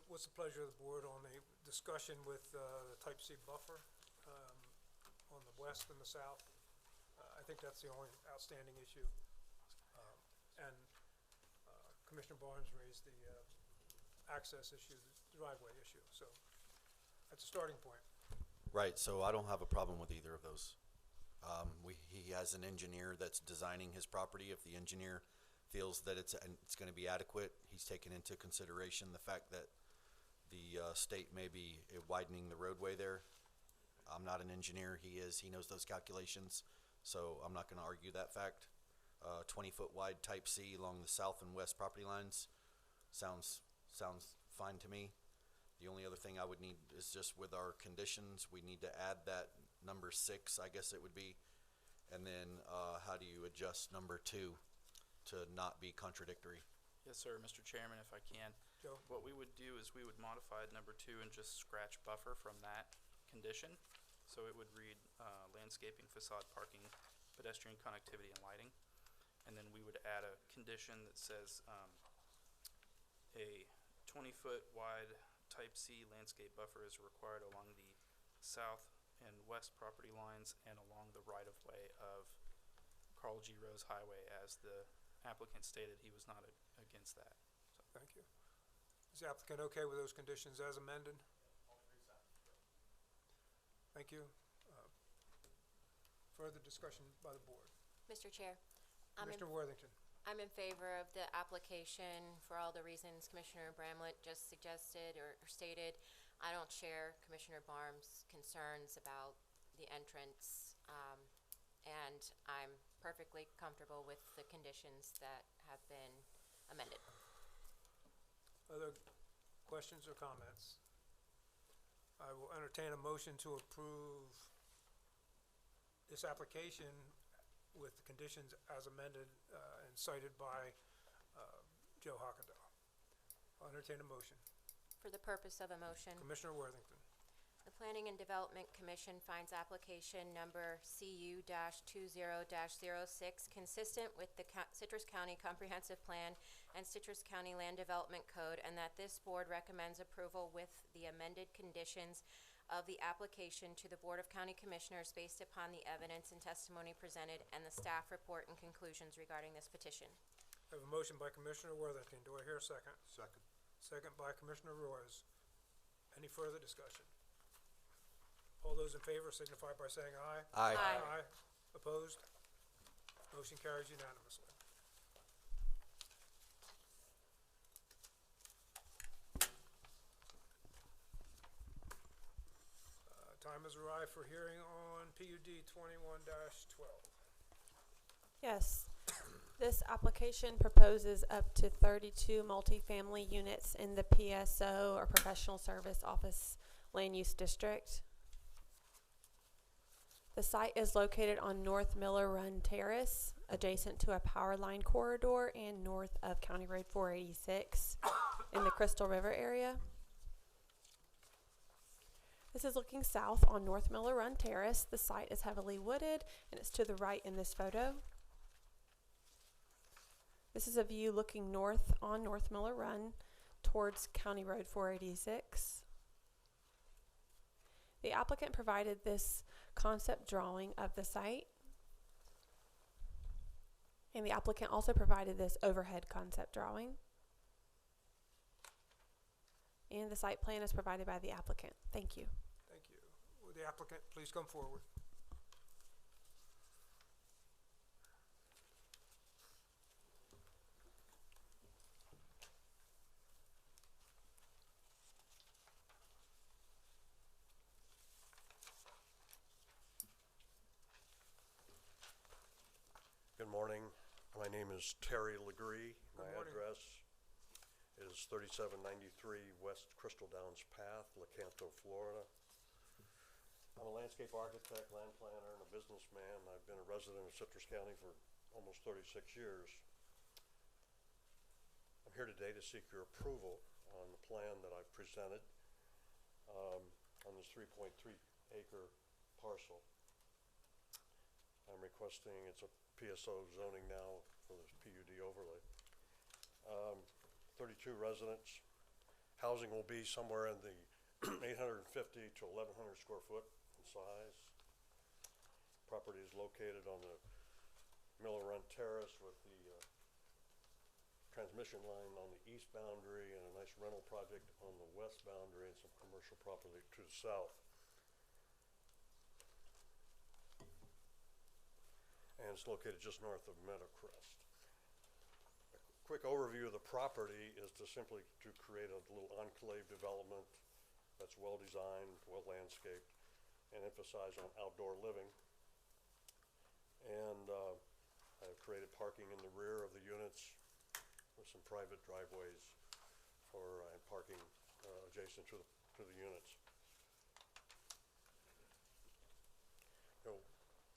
What's the pleasure of the board on the discussion with the type C buffer on the west and the south? I think that's the only outstanding issue. And Commissioner Barnes raised the access issue, the driveway issue. So that's a starting point. Right, so I don't have a problem with either of those. He has an engineer that's designing his property. If the engineer feels that it's gonna be adequate, he's taken into consideration the fact that the state may be widening the roadway there. I'm not an engineer, he is, he knows those calculations, so I'm not gonna argue that fact. 20-foot wide type C along the south and west property lines sounds fine to me. The only other thing I would need is just with our conditions, we need to add that number 6, I guess it would be. And then, how do you adjust number 2 to not be contradictory? Yes, sir, Mr. Chairman, if I can. Joe? What we would do is we would modify number 2 and just scratch buffer from that condition. So it would read, landscaping, facade, parking, pedestrian connectivity, and lighting. And then we would add a condition that says, a 20-foot wide type C landscape buffer is required along the south and west property lines and along the right-of-way of Carl G. Rose Highway, as the applicant stated he was not against that. So. Thank you. Is the applicant okay with those conditions as amended? Thank you. Further discussion by the board. Mr. Chair, I'm in Commissioner Worthington. I'm in favor of the application for all the reasons Commissioner Bramlett just suggested or stated. I don't share Commissioner Barnes' concerns about the entrance, and I'm perfectly comfortable with the conditions that have been amended. Other questions or comments? I will entertain a motion to approve this application with the conditions as amended and cited by Joe Hockendahl. I'll entertain a motion. For the purpose of a motion, Commissioner Worthington. the Planning and Development Commission finds application number CU-20-06 consistent with the Citrus County Comprehensive Plan and Citrus County Land Development Code, and that this board recommends approval with the amended conditions of the application to the Board of County Commissioners based upon the evidence and testimony presented and the staff report and conclusions regarding this petition. I have a motion by Commissioner Worthington. Do I hear a second? Second. Second by Commissioner Royce. Any further discussion? All those in favor signify by saying aye. Aye. Aye. Opposed? Motion carries unanimously. Time has arrived for hearing on PUD 21-12. Yes. This application proposes up to 32 multifamily units in the PSO, or Professional Service Office Land Use District. The site is located on North Miller Run Terrace, adjacent to a power line corridor and north of County Road 486 in the Crystal River area. This is looking south on North Miller Run Terrace. The site is heavily wooded, and it's to the right in this photo. This is a view looking north on North Miller Run towards County Road 486. The applicant provided this concept drawing of the site, and the applicant also provided this overhead concept drawing. And the site plan is provided by the applicant. Thank you. Thank you. Will the applicant please come forward? Good morning. My name is Terry Legree. My Good morning. address is 3793 West Crystal Downs Path, Lecanto, Florida. I'm a landscape architect, land planner, and a businessman. I've been a resident of Citrus County for almost 36 years. I'm here today to seek your approval on the plan that I've presented on this 3.3 acre parcel. I'm requesting, it's a PSO zoning now for this PUD overlay. 32 residents. Housing will be somewhere in the 850 to 1,100 square foot in size. Property is located on the Miller Run Terrace with the transmission line on the east boundary and a nice rental project on the west boundary and some commercial property to the south. And it's located just north of Meadowcrest. A quick overview of the property is to simply to create a little enclave development that's well designed, well landscaped, and emphasize on outdoor living. And I've created parking in the rear of the units with some private driveways for parking adjacent to the units. You know,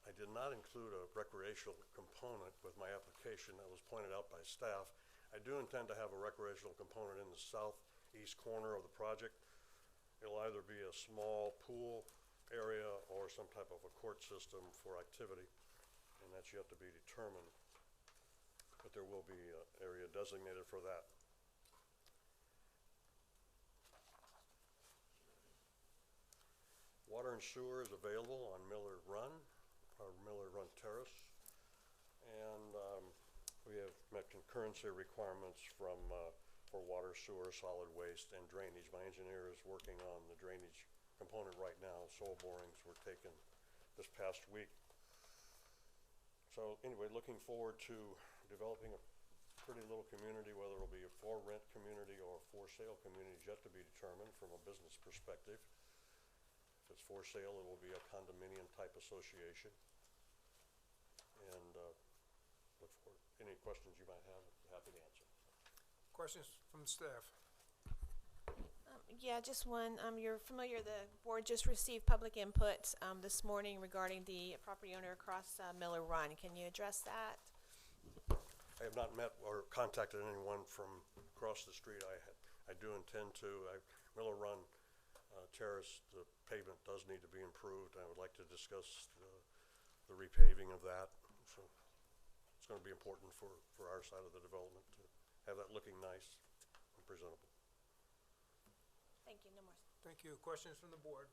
I did not include a recreational component with my application. That was pointed out by staff. I do intend to have a recreational component in the southeast corner of the project. It'll either be a small pool area or some type of a court system for activity, and that's yet to be determined. But there will be an area designated for that. Water and sewer is available on Miller Run, or Miller Run Terrace, and we have met concurrency requirements from for water, sewer, solid waste, and drainage. My engineer is working on the drainage component right now. Soil borings were taken this past week. So anyway, looking forward to developing a pretty little community, whether it'll be a for rent community or a for sale community is yet to be determined from a business perspective. If it's for sale, it will be a condominium type association. And look forward. Any questions you might have, I'd be happy to answer. Questions from the staff? Yeah, just one. You're familiar, the board just received public input this morning regarding the property owner across Miller Run. Can you address that? I have not met or contacted anyone from across the street. I do intend to. Miller Run Terrace, the pavement does need to be improved. I would like to discuss the repaving of that. So it's going to be important for our side of the development to have that looking nice and presentable. Thank you. No more. Thank you. Questions from the board?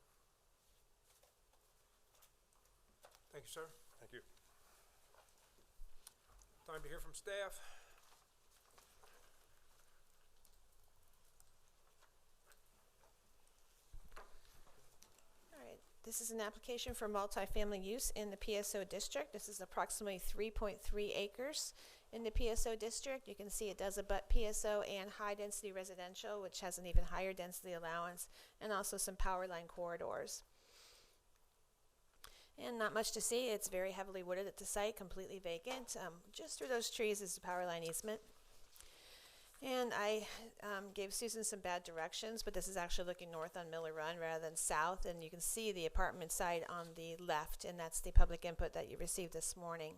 Thank you, sir. Thank you. Time to hear from staff. All right. This is an application for multifamily use in the PSO district. This is approximately 3.3 acres in the PSO district. You can see it does abut PSO and high density residential, which has an even higher density allowance, and also some power line corridors. And not much to see. It's very heavily wooded at the site, completely vacant. Just through those trees is the power line easement. And I gave Susan some bad directions, but this is actually looking north on Miller Run rather than south. And you can see the apartment site on the left, and that's the public input that you received this morning.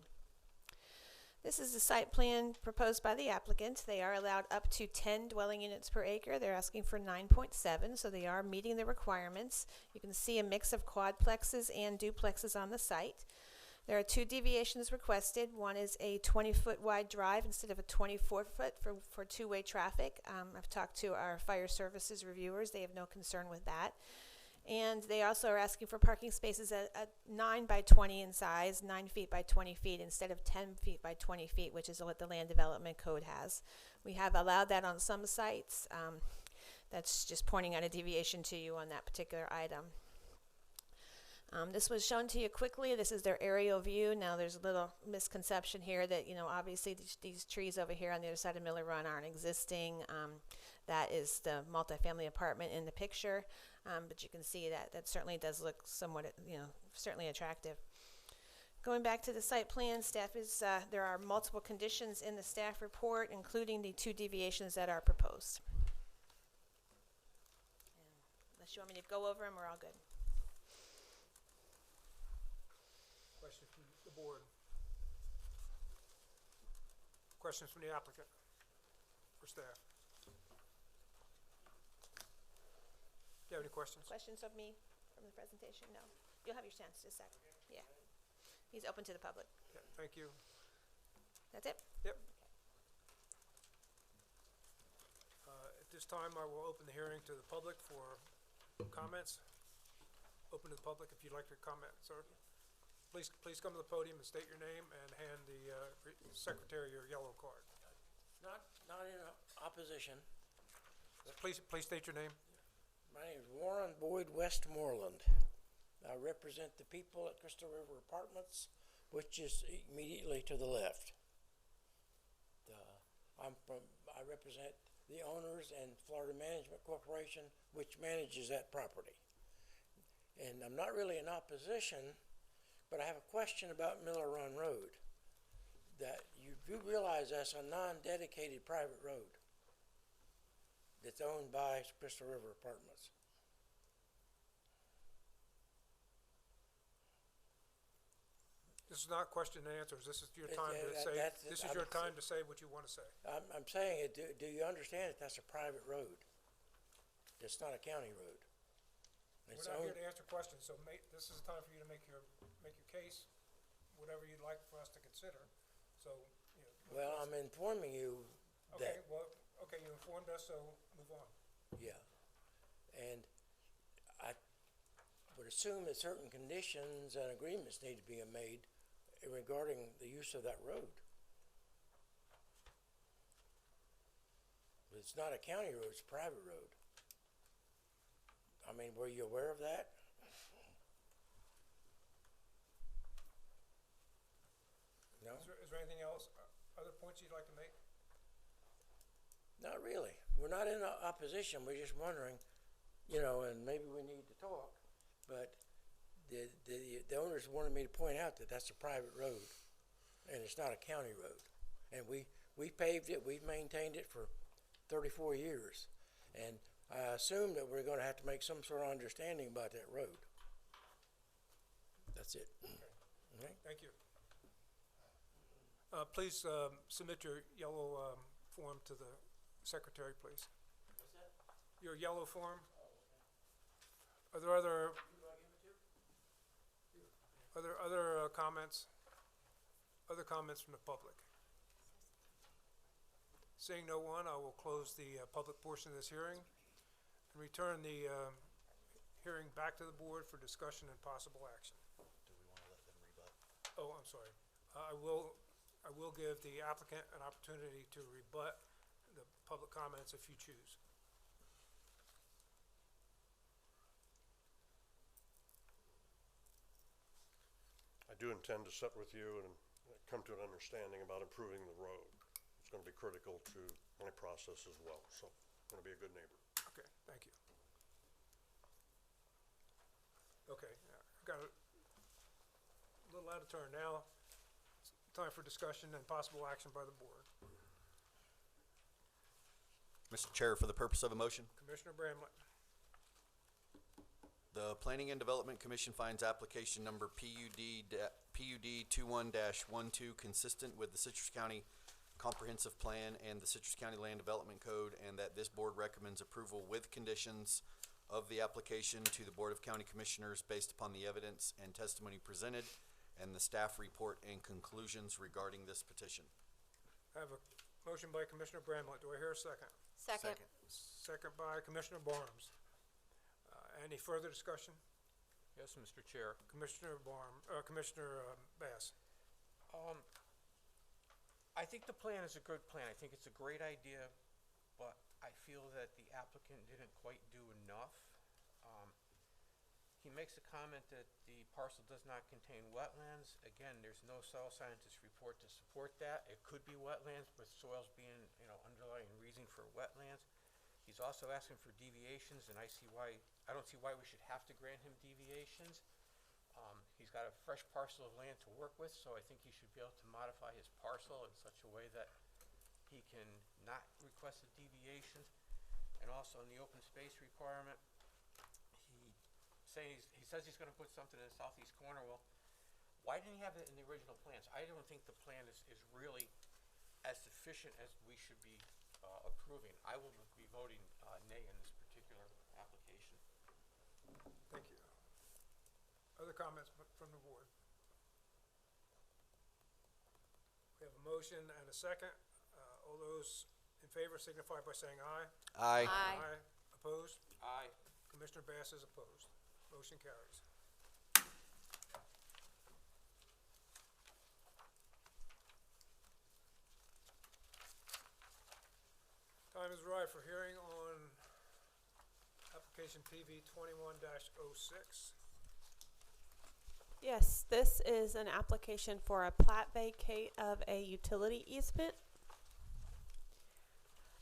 This is the site plan proposed by the applicant. They are allowed up to 10 dwelling units per acre. They're asking for 9.7, so they are meeting the requirements. You can see a mix of quadplexes and duplexes on the site. There are 2 deviations requested. One is a 20-foot wide drive instead of a 24-foot for two-way traffic. I've talked to our fire services reviewers. They have no concern with that. And they also are asking for parking spaces at 9 by 20 in size, 9 feet by 20 feet instead of 10 feet by 20 feet, which is what the Land Development Code has. We have allowed that on some sites. That's just pointing out a deviation to you on that particular item. This was shown to you quickly. This is their aerial view. Now there's a little misconception here that, obviously these trees over here on the other side of Miller Run aren't existing. That is the multifamily apartment in the picture. But you can see that certainly does look somewhat, certainly attractive. Going back to the site plan, staff is, there are multiple conditions in the staff report, including the 2 deviations that are proposed. And unless you want me to go over them, we're all good. board? Questions from the applicant or staff? Do you have any questions? Questions of me from the presentation? No. You'll have your chance in a sec. Yeah. He's open to the public. Yeah, thank you. That's it? Yep. At this time, I will open the hearing to the public for comments. Open to the public if you'd like to comment, sir. Please come to the podium and state your name and hand the secretary your yellow card. Not in opposition. Please state your name. My name is Warren Boyd Westmoreland. I represent the people at Crystal River Apartments, which is immediately to the left. I represent the owners and Florida Management Corporation, which manages that property. And I'm not really in opposition, but I have a question about Miller Run Road. That you do realize that's a non-dedicated private road that's owned by Crystal River Apartments. This is not question and answers. This is your time to say, this is your time to say what you want to say. I'm saying it, do you understand that that's a private road? It's not a county road. We're not here to answer questions, so this is the time for you to make your case, whatever you'd like for us to consider. So, you know. Well, I'm informing you Okay, that, well, okay, you informed us, so move on. yeah. And I would assume that certain conditions and agreements need to be made regarding the use of that road. But it's not a county road, it's a private road. I mean, were you aware of that? No? Is there anything else, other points you'd like to make? Not really. We're not in opposition, we're just wondering, you know, and maybe we need to talk, but the owners wanted me to point out that that's a private road, and it's not a county road. And we paved it, we've maintained it for 34 years, and I assume that we're gonna have to make some sort of understanding about that road. That's it. Okay. Thank you. Please submit your yellow form to the secretary, please. What's that? Your yellow form. Are there other comments? Other comments from the public? Seeing no one, I will close the public portion of this hearing and return the hearing back to the board for discussion and possible action. Do we want to let them rebut? Oh, I'm sorry. I will give the applicant an opportunity to rebut the public comments if you choose. I do intend to sit with you and come to an understanding about improving the road. It's gonna be critical to my process as well, so I'm gonna be a good neighbor. Okay, thank you. Okay, got a little out of turn now. It's time for discussion and possible action by the board. Mr. Chair, for the purpose of a motion, Commissioner Bramlett. the Planning and Development Commission finds application number PUD 21-12 consistent with the Citrus County Comprehensive Plan and the Citrus County Land Development Code, and that this board recommends approval with conditions of the application to the Board of County Commissioners based upon the evidence and testimony presented and the staff report and conclusions regarding this petition. I have a motion by Commissioner Bramlett. Do I hear a second? Second. Second by Commissioner Barnes. Any further discussion? Yes, Mr. Chair. Commissioner Bass. I think the plan is a good plan. I think it's a great idea, but I feel that the applicant didn't quite do enough. He makes a comment that the parcel does not contain wetlands. Again, there's no soil scientist report to support that. It could be wetlands, with soils being, underlying reason for wetlands. He's also asking for deviations, and I don't see why we should have to grant him deviations. He's got a fresh parcel of land to work with, so I think he should be able to modify his parcel in such a way that he can not request a deviation. And also in the open space requirement, he says he's gonna put something in the southeast corner. Well, Why didn't you have it in the original plans? I don't think the plan is really as sufficient as we should be approving. I will be voting nay in this particular application. Thank you. Other comments from the board? We have a motion and a second. All those in favor signify by saying aye. Aye. Aye. Opposed? Aye. Commissioner Bass is opposed. Motion carries. Time is right for hearing on application PV 21-06. Yes, this is an application for a plat vacate of a utility easement.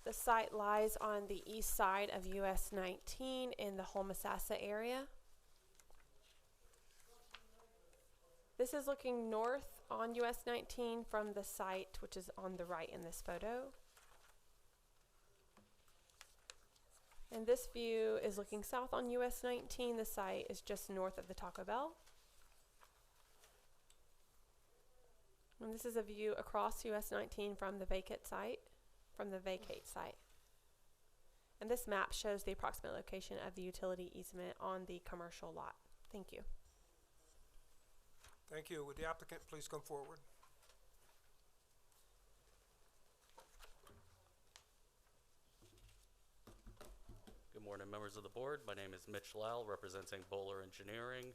The site lies on the east side of US 19 in the Homosassa area. This is looking north on US 19 from the site, which is on the right in this photo. And this view is looking south on US 19. The site is just north of the Taco Bell. And this is a view across US 19 from the vacate site. And this map shows the approximate location of the utility easement on the commercial lot. Thank you. Thank you. Would the applicant please come forward? Good morning, members of the board. My name is Mitch Lau, representing Bowler Engineering,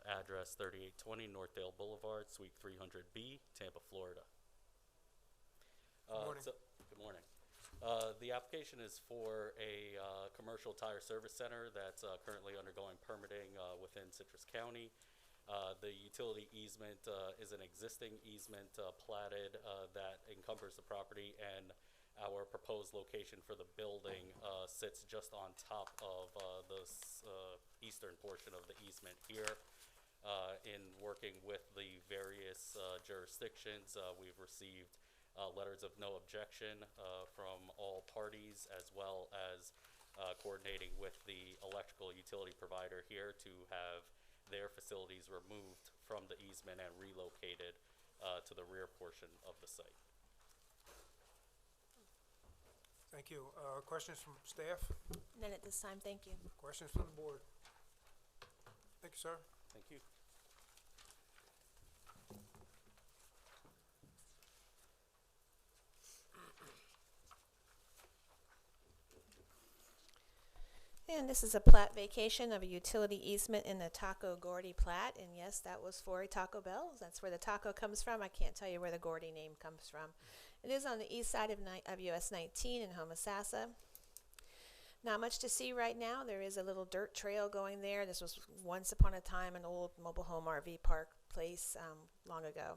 address 3820 Northdale Boulevard, Suite 300B, Tampa, Florida. Good morning. Good morning. The application is for a commercial tire service center that's currently undergoing permitting within Citrus County. The utility easement is an existing easement platted that encumbers the property, and our proposed location for the building sits just on top of the eastern portion of the easement here. In working with the various jurisdictions, we've received letters of no objection from all parties, as well as coordinating with the electrical utility provider here to have their facilities removed from the easement and relocated to the rear portion of the site. Thank you. Questions from staff? None at this time, thank you. Questions from the board? Thank you, sir. Thank you. And this is a plat vacation of a utility easement in the Taco Gordy plat. And yes, that was for a Taco Bell. That's where the taco comes from. I can't tell you where the Gordy name comes from. It is on the east side of US 19 in Homosassa. Not much to see right now. There is a little dirt trail going there. This was once upon a time an old mobile home RV park place long ago.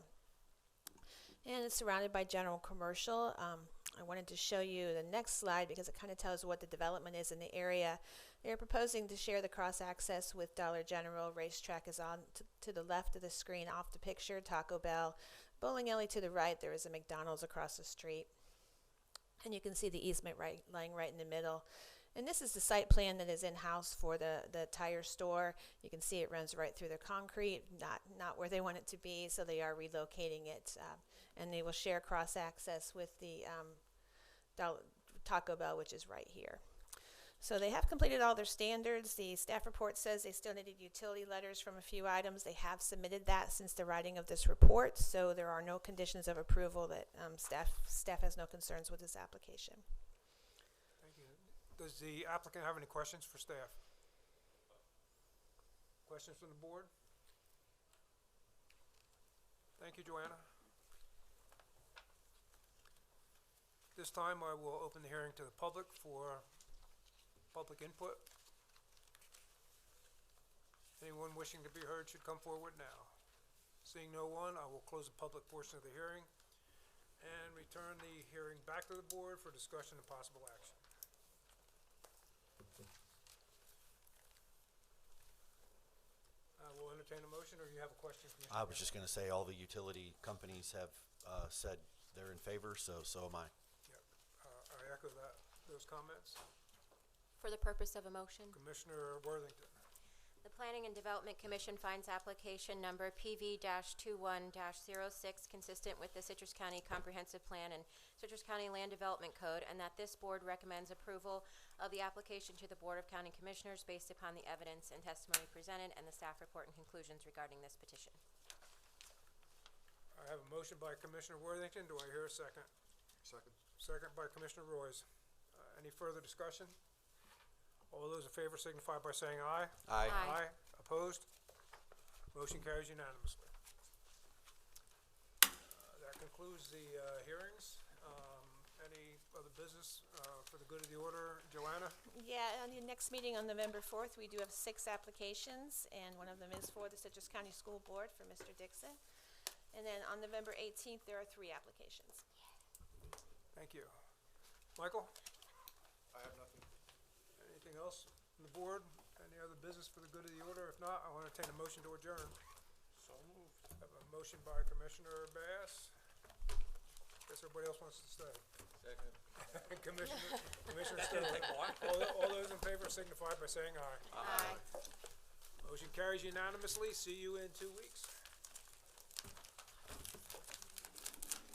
And it's surrounded by general commercial. I wanted to show you the next slide because it kind of tells what the development is in the area. They're proposing to share the cross-access with Dollar General. Racetrack is on to the left of the screen off the picture, Taco Bell. Bowling alley to the right, there is a McDonald's across the street. And you can see the easement lying right in the middle. And this is the site plan that is in-house for the tire store. You can see it runs right through the concrete, not where they want it to be, so they are relocating it. And they will share cross-access with the Taco Bell, which is right here. So they have completed all their standards. The staff report says they still needed utility letters from a few items. They have submitted that since the writing of this report, so there are no conditions of approval that staff has no concerns with this application. Thank you. Does the applicant have any questions for staff? Questions from the board? Thank you, Joanna. This time I will open the hearing to the public for public input. Anyone wishing to be heard should come forward now. Seeing no one, I will close the public portion of the hearing and return the hearing back to the board for discussion and possible action. I will entertain a motion, or you have a question, Commissioner? I was just going to say all the utility companies have said they're in favor, so am I. I echo those comments. For the purpose of a motion? Commissioner Worthington. The Planning and Development Commission finds application number PV-21-06 consistent with the Citrus County Comprehensive Plan and Citrus County Land Development Code, and that this board recommends approval of the application to the Board of County Commissioners based upon the evidence and testimony presented and the staff report and conclusions regarding this petition. I have a motion by Commissioner Worthington. Do I hear a second? Second. Second by Commissioner Royce. Any further discussion? All those in favor signify by saying aye. Aye. Aye. Opposed? Motion carries unanimously. That concludes the hearings. Any other business for the good of the order? Joanna? Yeah, on the next meeting on November 4th, we do have 6 applications, and one of them is for the Citrus County School Board for Mr. Dixon. And then on November 18th, there are 3 applications. Thank you. Michael? I have nothing. Anything else from the board? Any other business for the good of the order? If not, I'll entertain a motion to adjourn. So moved. I have a motion by Commissioner Bass. Guess everybody else wants to stay. Second. Commissioner Sterling. All those in favor signify by saying aye. Aye. Motion carries unanimously. See you in 2 weeks.